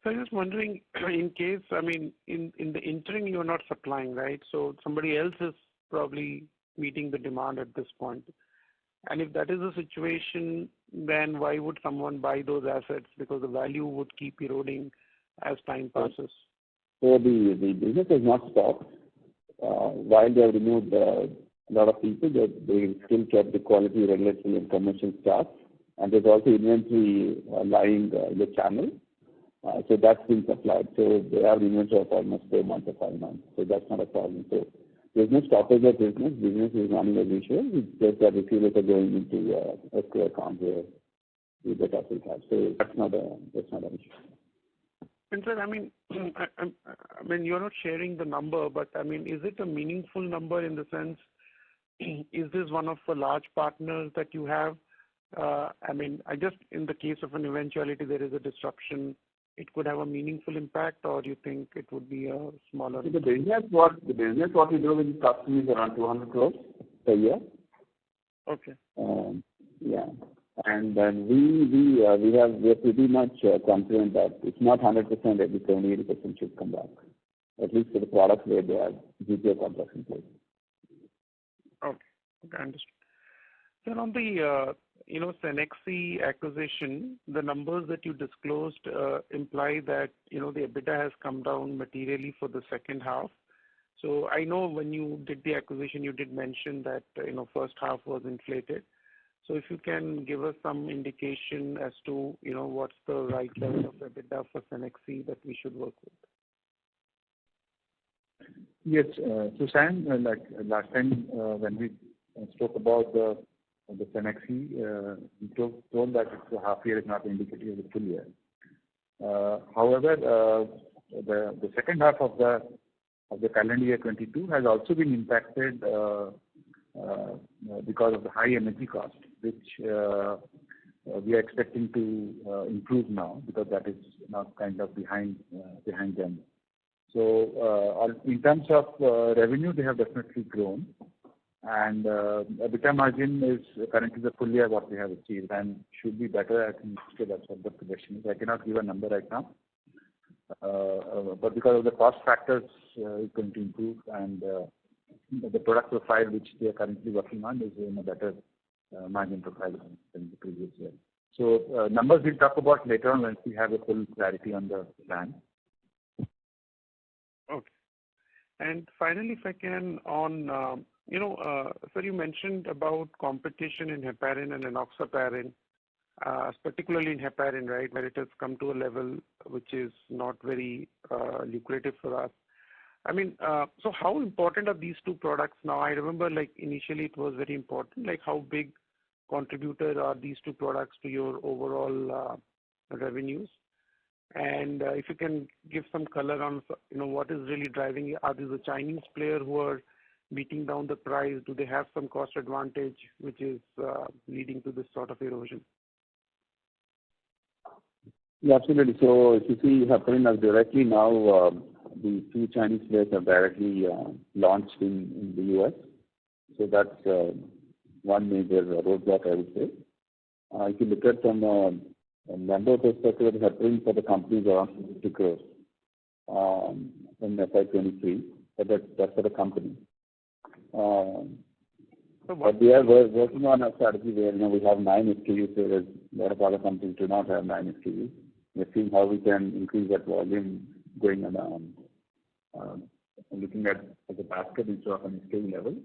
So I'm just wondering, in case, in the interim you're not supplying, right? So somebody else is probably meeting the demand at this point. And if that is the situation, then why would someone buy those assets? Because the value would keep eroding as time passes. So the business has not stopped. While they have removed a lot of people, they still kept the quality, regulatory, and commercial staff. And there's also inventory lying in the channel. So that's been supplied. So they have inventory of almost 4 months or 5 months. So that's not a problem. So there's no stoppage of business. Business is running as usual. It's just that the receivers are going into escrow account where we get our full cash. So that's not an issue. And sir, you're not sharing the number, but is it a meaningful number in the sense, is this one of the large partners that you have? In the case of an eventuality, there is a disruption, it could have a meaningful impact, or do you think it would be a smaller? So the business what we do with the customers is around 200 crores per year. Okay. Yeah. And then we are pretty much confident that it's not 100%, at least 70-80% should come back, at least for the products where they have GPO contracts in place. Okay, understood. Then on the Cenexi acquisition, the numbers that you disclosed imply that the EBITDA has come down materially for the second half. So I know when you did the acquisition, you did mention that first half was inflated. So if you can give us some indication as to what's the right level of EBITDA for Cenexi that we should work with. Yes, so Sam, like last time when we spoke about the Cenexi, we told that it's a half year is not indicative of the full year. However, the second half of the calendar year 22 has also been impacted because of the high energy cost, which we are expecting to improve now, because that is now kind of behind them. So in terms of revenue, they have definitely grown, and EBITDA margin is currently the full year what we have achieved, and should be better. I think that's what the projection is. I cannot give a number right now, but because of the cost factors, it's going to improve, and the product profile which they are currently working on is in a better margin profile than the previous year. So numbers we'll talk about later on once we have a full clarity on the plan. Okay. And finally, if I can, on sir, you mentioned about competition in heparin and enoxaparin, particularly in heparin, right, where it has come to a level which is not very lucrative for us. So how important are these two products now? I remember, initially it was very important. How big contributors are these two products to your overall revenues? And if you can give some color on, what is really driving it. Are these the Chinese player who are beating down the price? Do they have some cost advantage which is leading to this sort of erosion? Yeah, absolutely. So if you see heparin directly now, the two Chinese players have directly launched in the US. So that's one major roadblock, I would say. If you look at from a number perspective, heparin for the company is around 50 crores in FY23. But that's for the company. But we are working on a strategy where we have 9 SKUs, whereas a lot of other companies do not have 9 SKUs. We're seeing how we can increase that volume going on, looking at the basket instead of an SKU level.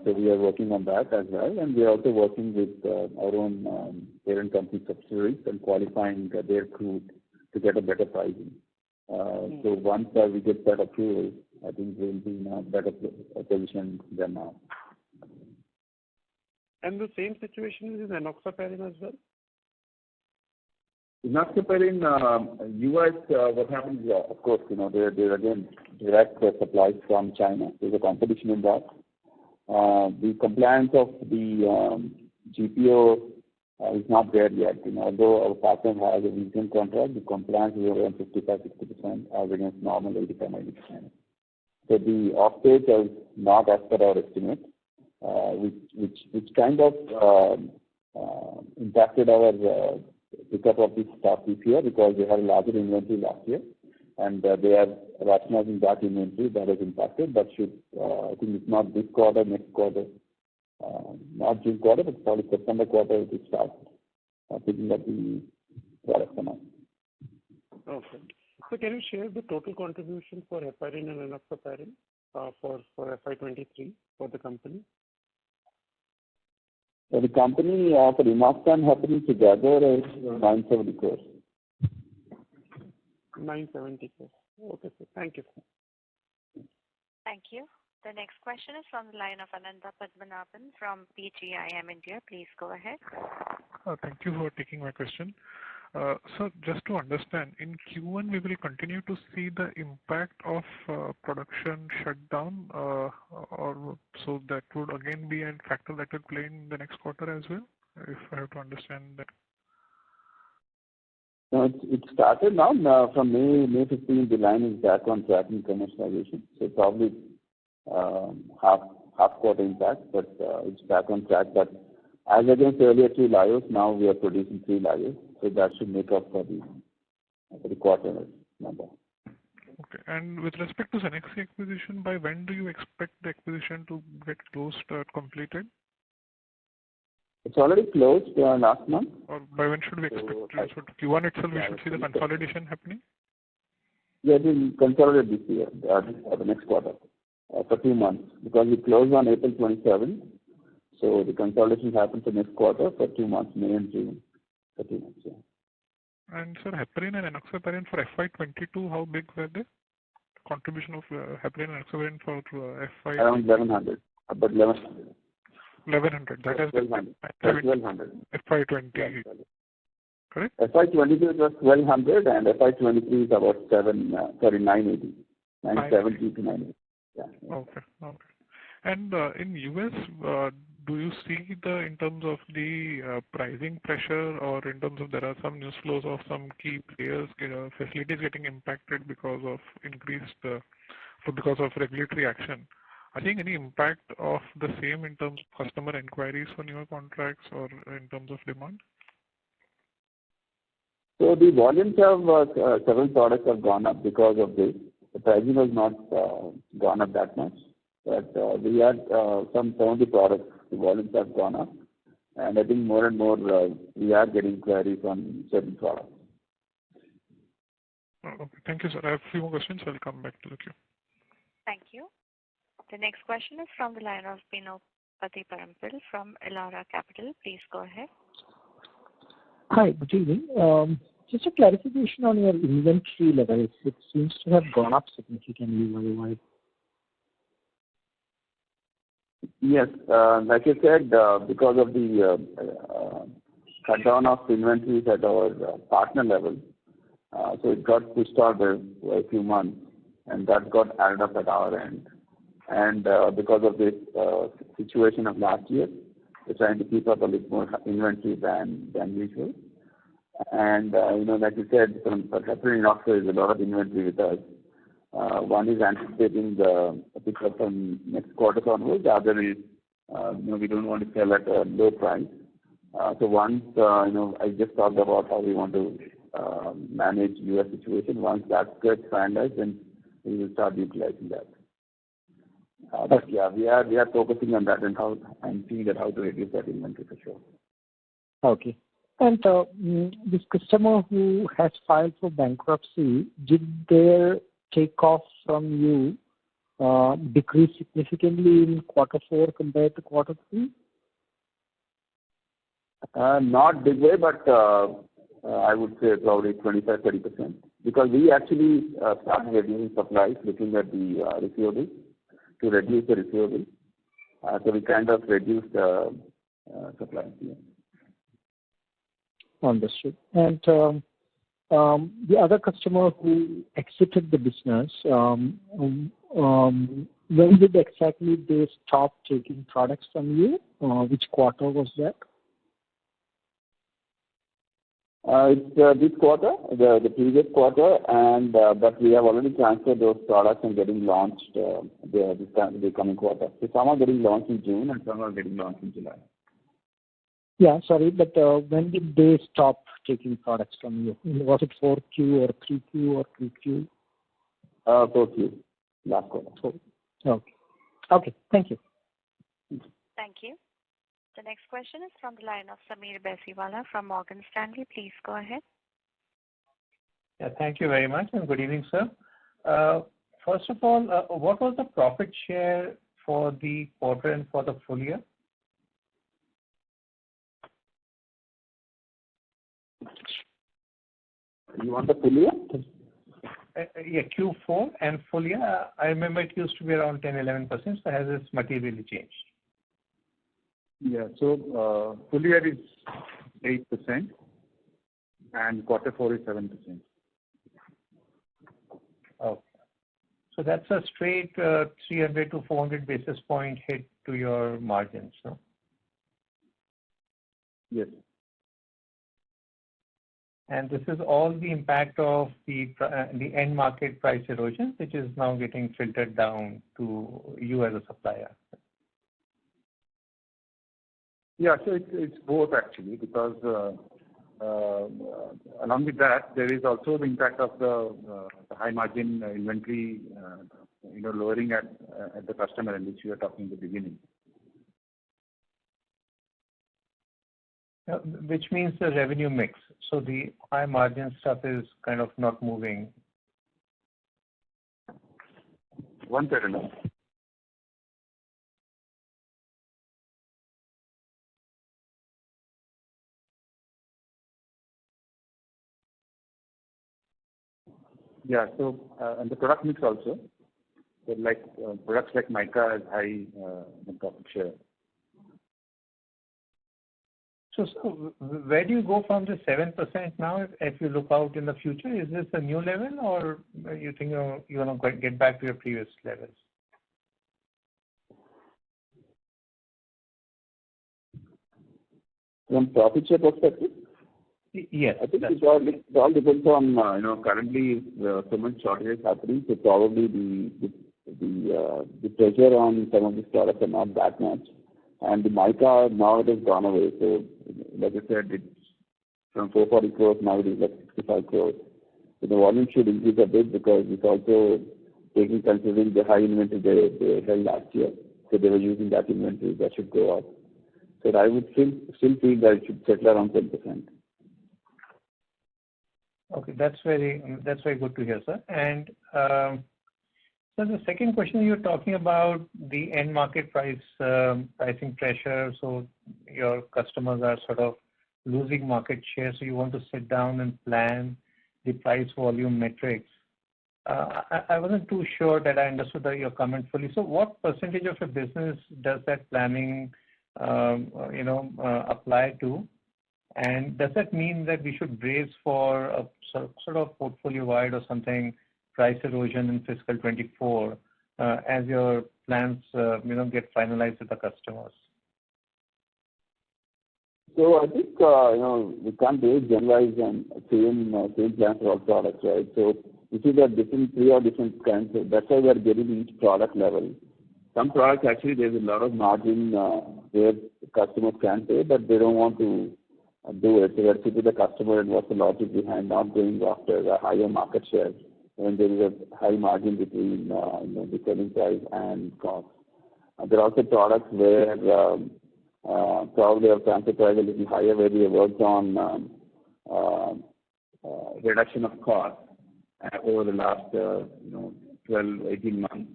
So we are working on that as well, and we are also working with our own parent company subsidiaries and qualifying their crude to get a better pricing. So once we get that approval, I think we'll be in a better position than now. And the same situation is in enoxaparin as well? Enoxaparin, US, what happens is, of course, they're again direct supplies from China. There's a competition in that. The compliance of the GPO is not there yet. Although our partner has a recent contract, the compliance is around 55-60% as against normal 85-90%. So the offtake is not as per our estimate, which kind of impacted our pickup of this stock this year because they had a larger inventory last year, and they are rationalizing that inventory that has impacted. But I think it's not this quarter, next quarter, not June quarter, but probably September quarter it will start picking up the product from us. Okay. So can you share the total contribution for heparin and enoxaparin for FY23 for the company? For the company, for Enoxa and heparin together is 970 crores. 970 crores. Okay, sir. Thank you. Thank you. The next question is from the line of Ananda Padmanabhan from PGIM India. Please go ahead. Thank you for taking my question. So just to understand, in Q1 we will continue to see the impact of production shutdown, or so that would again be a factor that will play in the next quarter as well, if I have to understand that. No, it started now. From May 15, the line is back on track in commercialization. So probably half quarter impact, but it's back on track. But as against earlier 2 layers, now we are producing 3 layers. So that should make up for the quarter number. Okay. And with respect to Cenexi acquisition, by when do you expect the acquisition to get closed or completed? It's already closed last month. Or by when should we expect? So Q1 itself we should see the consolidation happening? Yeah, it will consolidate this year, the next quarter, for 2 months. Because we closed on April 27. So the consolidation happens the next quarter for 2 months, May and June. For 2 months, yeah. And sir, heparin and enoxaparin for FY22, how big were they? Contribution of heparin and enoxaparin for FY? Around 1,100. About 1,100. 1,100. That has 1,200. FY20. Yeah, correct? FY22 was 1,200 and FY23 is about 980. 970 to 980. Yeah. Okay. And in US, do you see in terms of the pricing pressure, or in terms of there are some news flows of some key players, facilities getting impacted because of because of regulatory action? Are you seeing any impact of the same in terms of customer inquiries for newer contracts or in terms of demand? So the volumes of several products have gone up because of this. The pricing has not gone up that much. But we had some of the products, the volumes have gone up. And I think more and more we are getting queries on certain products. Okay. Thank you, sir. I have a few more questions. I'll come back to the queue. Thank you. The next question is from the line of Pinopati Parampil from Elara Capital. Please go ahead. Hi, good evening. Just a clarification on your inventory levels. It seems to have gone up significantly worldwide. Yes, like I said, because of the cut down of inventories at our partner level, so it got pushed out by a few months, and that got added up at our end. And because of this situation of last year, we're trying to keep up a little more inventory than usual. And like you said, for heparin and enoxa, there's a lot of inventory with us. One is anticipating the pickup from next quarter onwards. The other is, we don't want to sell at a low price. So once, I just talked about how we want to manage US situation. Once that gets finalized, then we will start utilizing that. But yeah, we are focusing on that and seeing that how to reduce that inventory for sure. Okay. And this customer who has filed for bankruptcy, did their takeoff from you decrease significantly in Q4 compared to Q3? Not big way, but I would say probably 25-30%. Because we actually started reducing supplies, looking at the receivables, to reduce the receivables. So we kind of reduced the supplies. Yeah. Understood. And the other customer who exited the business, when did exactly they stop taking products from you? Which quarter was that? It's this quarter, the previous quarter, and but we have already transferred those products and getting launched the coming quarter. So some are getting launched in June and some are getting launched in July. Yeah, sorry, but when did they stop taking products from you? Was it 4Q or 3Q or 2Q? 4Q, last quarter. Okay. Okay, thank you. Thank you. The next question is from the line of Sameer Baisiwala from Morgan Stanley. Please go ahead. Yeah, thank you very much and good evening, sir. First of all, what was the profit share for the quarter and for the full year? You want the full year? Yeah, Q4 and full year. I remember it used to be around 10-11%, so has this materially changed? Yeah, so full year is 8% and quarter 4 is 7%. Okay. So that's a straight 300 to 400 basis point hit to your margins, no? Yes. And this is all the impact of the end market price erosion, which is now getting filtered down to you as a supplier. Yeah, so it's both actually, because along with that, there is also the impact of the high margin inventory, lowering at the customer, in which we were talking in the beginning. Which means the revenue mix. So the high margin stuff is kind of not moving. One second. Yeah, so and the product mix also. So like products like mica has high profit share. So where do you go from the 7% now if you look out in the future? Is this a new level or you think you're going to get back to your previous levels? From profit share perspective? Yes. I think it all depends on, currently so much shortage is happening, so probably the pressure on some of these products are not that much. And the mica, now it has gone away. So, like I said, it's from 440 crores, now it is like 65 crores. So the volume should increase a bit because it's also considering the high inventory they held last year. So they were using that inventory, that should go up. So I would still feel that it should settle around 10%. Okay, that's very good to hear, sir. And so the second question, you're talking about the end market pricing pressure. So your customers are sort of losing market share. So you want to sit down and plan the price volume metrics. I wasn't too sure that I understood your comment fully. So what percentage of your business does that planning, apply to? And does that mean that we should brace for a sort of portfolio-wide or something price erosion in fiscal 24 as your plans, get finalized with the customers? So I think, we can't do it generalized and same plan for all products, right? So you see that three or different kinds. So that's why we are getting each product level. Some products actually there's a lot of margin where customers can pay, but they don't want to do it. So let's see to the customer and what's the logic behind not going after the higher market share when there is a high margin between the selling price and cost. There are also products where probably our transfer price a little higher, where we have worked on reduction of cost over the last 12, 18 months.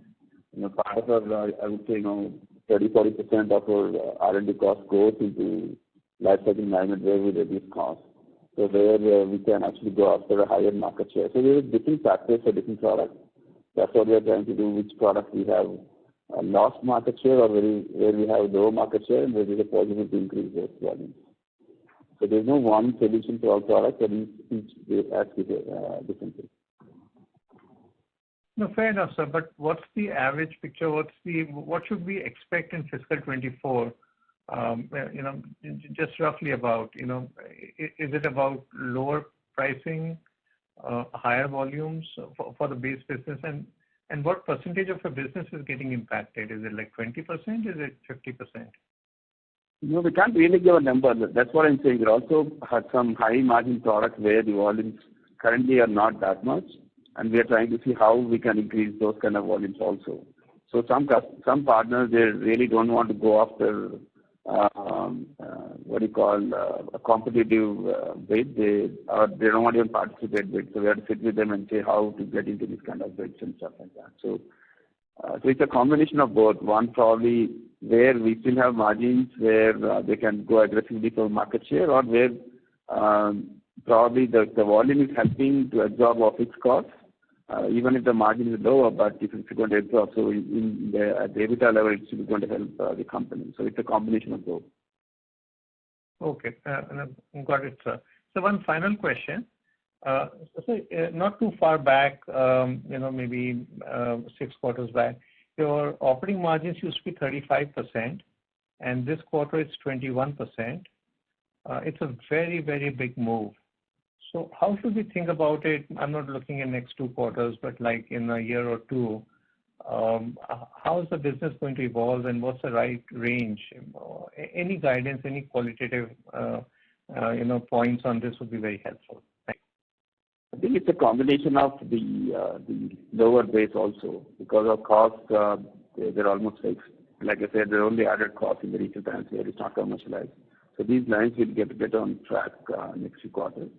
Part of our, I would say, 30-40% of our R&D cost goes into lifecycle management where we reduce costs. So there we can actually go after a higher market share. So there are different factors for different products. That's what we are trying to do, which products we have lost market share or where we have low market share and where there is a possibility to increase those volumes. So there's no one solution to all products, but each acts differently. No, fair enough, sir. But what's the average picture? What should we expect in fiscal 24? Just roughly about, is it about lower pricing, higher volumes for the base business, and what percentage of your business is getting impacted? Is it like 20%? Is it 50%? No, we can't really give a number. That's what I'm saying. We also have some high margin products where the volumes currently are not that much, and we are trying to see how we can increase those kind of volumes also. So some partners, they really don't want to go after a competitive bid. They don't want to even participate bid. So we have to sit with them and say how to get into this kind of bids and stuff like that. So it's a combination of both. One probably where we still have margins where they can go aggressively for market share, or where probably the volume is helping to absorb our fixed costs, even if the margin is lower, but if it's going to absorb, so at the EBITDA level, it's going to help the company. So it's a combination of both. Okay, got it, sir. So one final question. So not too far back, maybe 6 quarters back, your operating margins used to be 35%, and this quarter it's 21%. It's a very, very big move. So how should we think about it? I'm not looking at next 2 quarters, but like in a year or two, how is the business going to evolve, and what's the right range? Any guidance, any qualitative, points on this would be very helpful. Thanks. I think it's a combination of the lower base also, because of costs, they're almost fixed. Like I said, they're only added costs in the retail branch where it's not commercialized. So these lines will get on track next few quarters.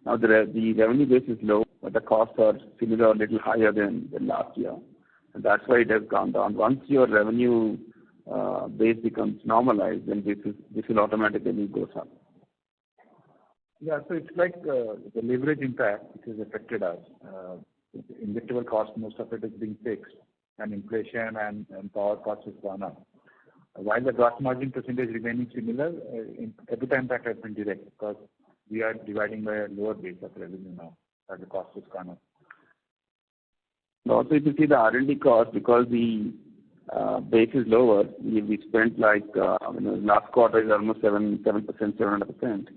Now the revenue base is low, but the costs are similar or a little higher than last year. And that's why it has gone down. Once your revenue base becomes normalized, then this will automatically goes up. Yeah, so it's like the leverage impact which has affected us. Injectable cost, most of it is being fixed, and inflation and power costs has gone up. While the gross margin percentage remaining similar, EBITDA impact has been direct because we are dividing by a lower base of revenue now as the cost has gone up. Also, if you see the R&D cost, because the base is lower, we spent like last quarter is almost 700%,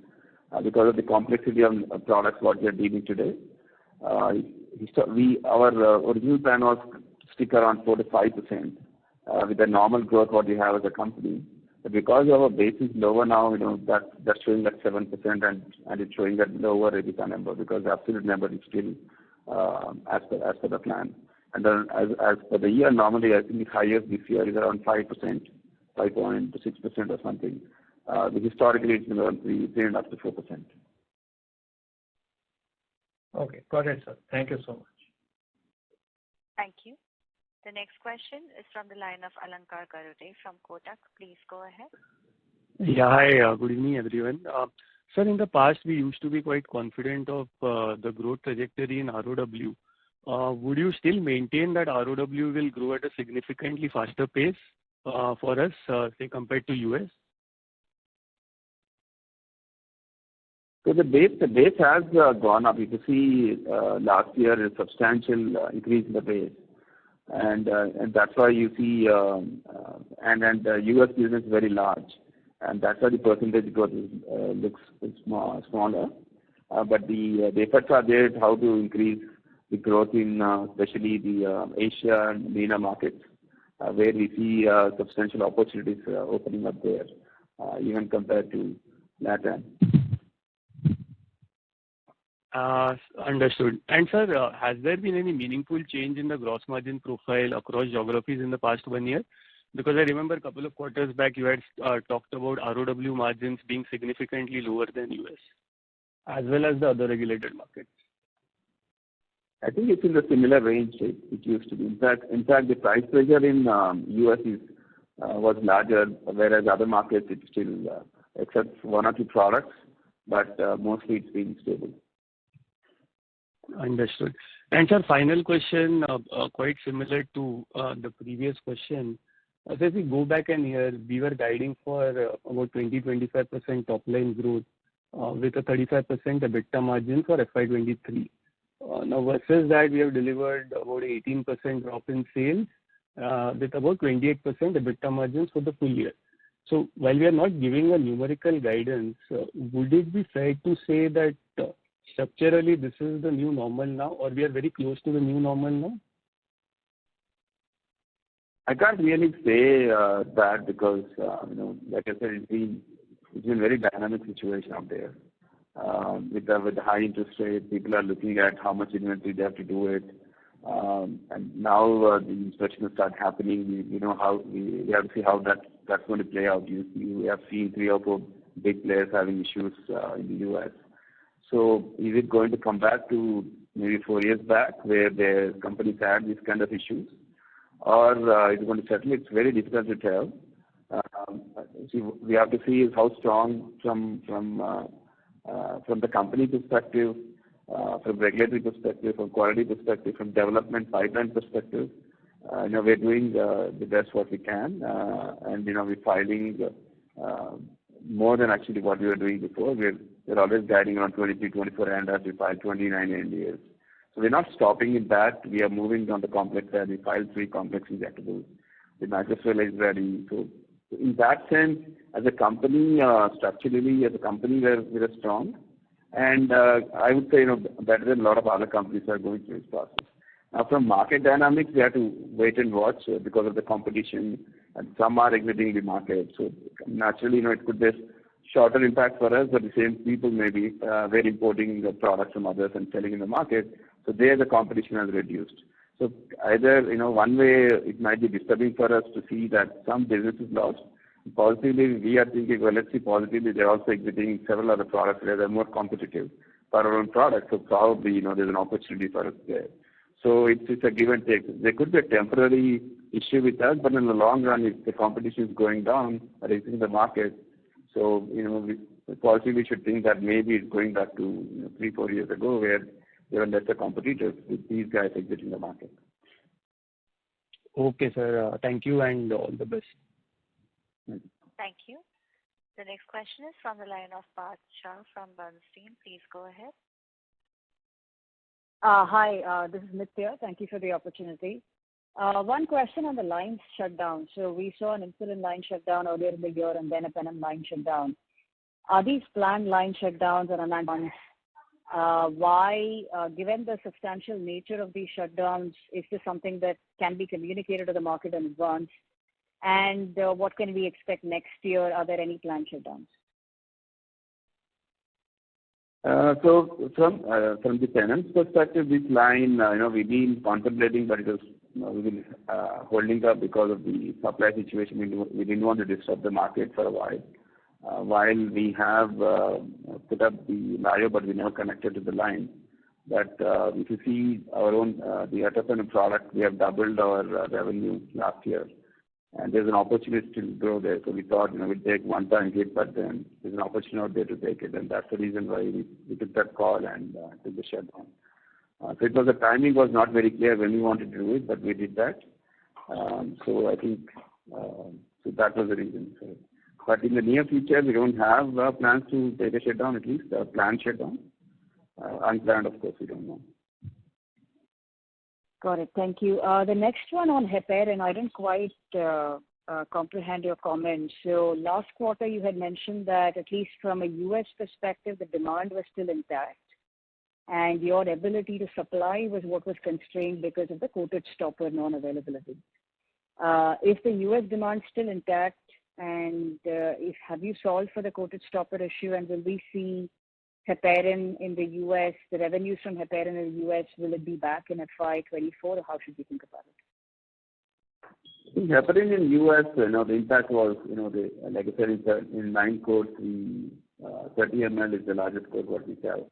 because of the complexity of products what we are dealing today. Our original plan was to stick around 4 to 5% with the normal growth what we have as a company. But because our base is lower now, that's showing at 7%, and it's showing that lower EBITDA number, because the absolute number is still as per the plan. And then as for the year, normally I think the highest this year is around 5%, 5.6% or something. Historically it's been around 3.5 to 4%. Okay, got it, sir. Thank you so much. Thank you. The next question is from the line of Alankar Garude from Kotak. Please go ahead. Yeah, hi. Good evening, everyone. Sir, in the past, we used to be quite confident of the growth trajectory in ROW. Would you still maintain that ROW will grow at a significantly faster pace for us, say, compared to US? So the base has gone up. You can see last year a substantial increase in the base. And that's why you see, and the US business is very large, and that's why the percentage growth looks smaller. But the efforts are there how to increase the growth in especially the Asia and MENA markets, where we see substantial opportunities opening up there, even compared to LATAM. Understood. And sir, has there been any meaningful change in the gross margin profile across geographies in the past 1 year? Because I remember a couple of quarters back you had talked about ROW margins being significantly lower than US, as well as the other regulated markets. I think it's in the similar range it used to be. In fact, the price pressure in US was larger, whereas other markets it's still, except 1 or 2 products, but mostly it's been stable. Understood. And sir, final question, quite similar to the previous question. As we go back and here, we were guiding for about 20-25% top line growth with a 35% EBITDA margin for FY23. Now versus that, we have delivered about 18% drop in sales with about 28% EBITDA margins for the full year. So while we are not giving a numerical guidance, would it be fair to say that structurally this is the new normal now, or we are very close to the new normal now? I can't really say that because, like I said, it's been a very dynamic situation out there. With the high interest rate, people are looking at how much inventory they have to do it. And now the inspection will start happening. We have to see how that's going to play out. We have seen 3 or 4 big players having issues in the US. So is it going to come back to maybe 4 years back where the companies had these kind of issues? Or is it going to settle? It's very difficult to tell. We have to see is how strong from the company perspective, from regulatory perspective, from quality perspective, from development pipeline perspective. We're doing the best what we can, and we're filing more than actually what we were doing before. We're always guiding around 23, 24 ANDAs. We filed 29 NDAs. So we're not stopping in that. We are moving on the complex side. We filed 3 complex injectables. The microsphere is ready. So in that sense, as a company, structurally, as a company, we're strong. And I would say, better than a lot of other companies are going through this process. Now, from market dynamics, we have to wait and watch because of the competition, and some are exiting the market. So naturally, it could be shorter impact for us, but the same people maybe we're importing the products from others and selling in the market. So there, the competition has reduced. So either, one way it might be disturbing for us to see that some business is lost. Positively, we are thinking, well, let's see positively, they're also exiting several other products where they're more competitive for our own products. So probably, there's an opportunity for us there. So it's a give and take. There could be a temporary issue with us, but in the long run, if the competition is going down or exiting the market, so, positively should think that maybe it's going back to 3-4 years ago where there were lesser competitors with these guys exiting the market. Okay, sir. Thank you and all the best. Thank you. The next question is from the line of Parth Shah from Bernstein. Please go ahead. Hi, this is Nitya. Thank you for the opportunity. One question on the line shutdown. So we saw an insulin line shutdown earlier in the year and then a penem line shutdown. Are these planned line shutdowns or unplanned ones? Why, given the substantial nature of these shutdowns, is this something that can be communicated to the market in advance? And what can we expect next year? Are there any planned shutdowns? So from the tenant's perspective, this line, we've been contemplating, but it was we've been holding up because of the supply situation. We didn't want to disturb the market for a while. While we have put up the LIO, but we never connected to the line. But if you see our own, the Atapana product, we have doubled our revenue last year. And there's an opportunity to grow there. So we thought, we'd take one-time hit, but then there's an opportunity out there to take it. And that's the reason why we took that call and took the shutdown. So it was the timing was not very clear when we wanted to do it, but we did that. So I think so that was the reason. So, but in the near future, we don't have plans to take a shutdown, at least a planned shutdown. Unplanned, of course, we don't know. Got it. Thank you. The next one on heparin, I didn't quite comprehend your comments. So last quarter, you had mentioned that at least from a U.S. perspective, the demand was still intact. And your ability to supply was what was constrained because of the coated stopper non-availability. Is the U.S. demand still intact? And have you solved for the coated stopper issue? And will we see heparin in the U.S., the revenues from heparin in the U.S., will it be back in FY24, or how should we think about it? Heparin in the U.S., the impact was, like I said, in 9 codes, 30 ml is the largest code what we sell.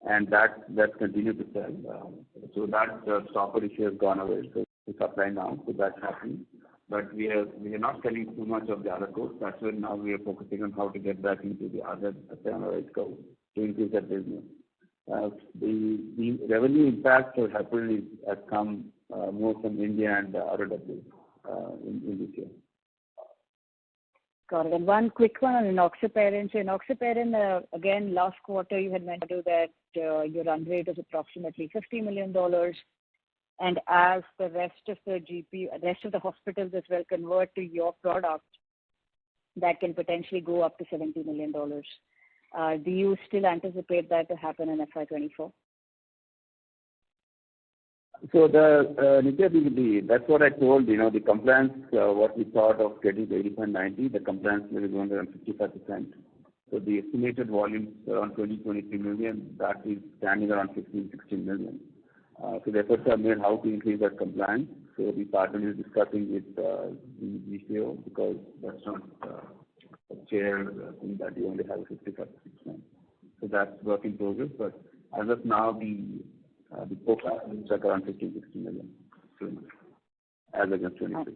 And that's continued to sell. So that stopper issue has gone away. So we supply now, so that's happening. But we are not selling too much of the other codes. That's why now we are focusing on how to get back into the other 7 or 8 codes to increase that business. The revenue impact for heparin has come more from India and ROW in this year. Got it. And one quick one on enoxaparin. So enoxaparin, again, last quarter you had mentioned that your run rate is approximately $50 million. And as the rest of the hospitals as well convert to your product, that can potentially go up to $70 million. Do you still anticipate that to happen in FY24? So Nitya, that's what I told, the compliance, what we thought of getting to 80.90, the compliance level is going around 55%. So the estimated volumes around 23 million, that is standing around 16 million. So the efforts are made how to increase that compliance. So the partner is discussing with the GCO because that's not a chair thing that you only have 55%. So that's work in progress. But as of now, the forecast is like around 15-16 million as against 23.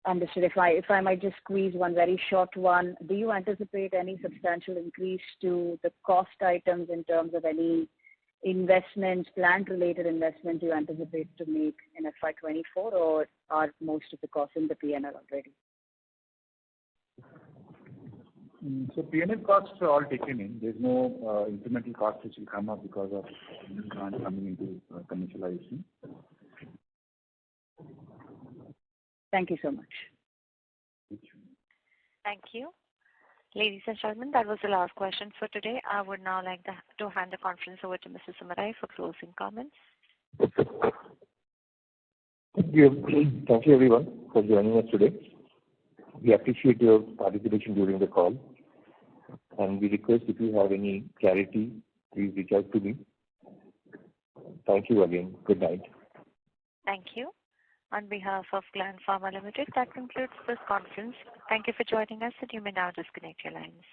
Understood. If I might just squeeze one very short one, do you anticipate any substantial increase to the cost items in terms of any investments, plant-related investments you anticipate to make in FY24, or are most of the costs in the P&L already? So P&L costs are all taken in. There's no incremental cost which will come up because of new plant coming into commercialization. Thank you so much. Thank you. Ladies and gentlemen, that was the last question for today. I would now like to hand the conference over to Mr. Samarai for closing comments. Thank you everyone for joining us today. We appreciate your participation during the call, and we request if you have any clarity, please reach out to me. Thank you again. Good night. Thank you. On behalf of Gland Pharma Limited, that concludes this conference. Thank you for joining us, and you may now disconnect your lines.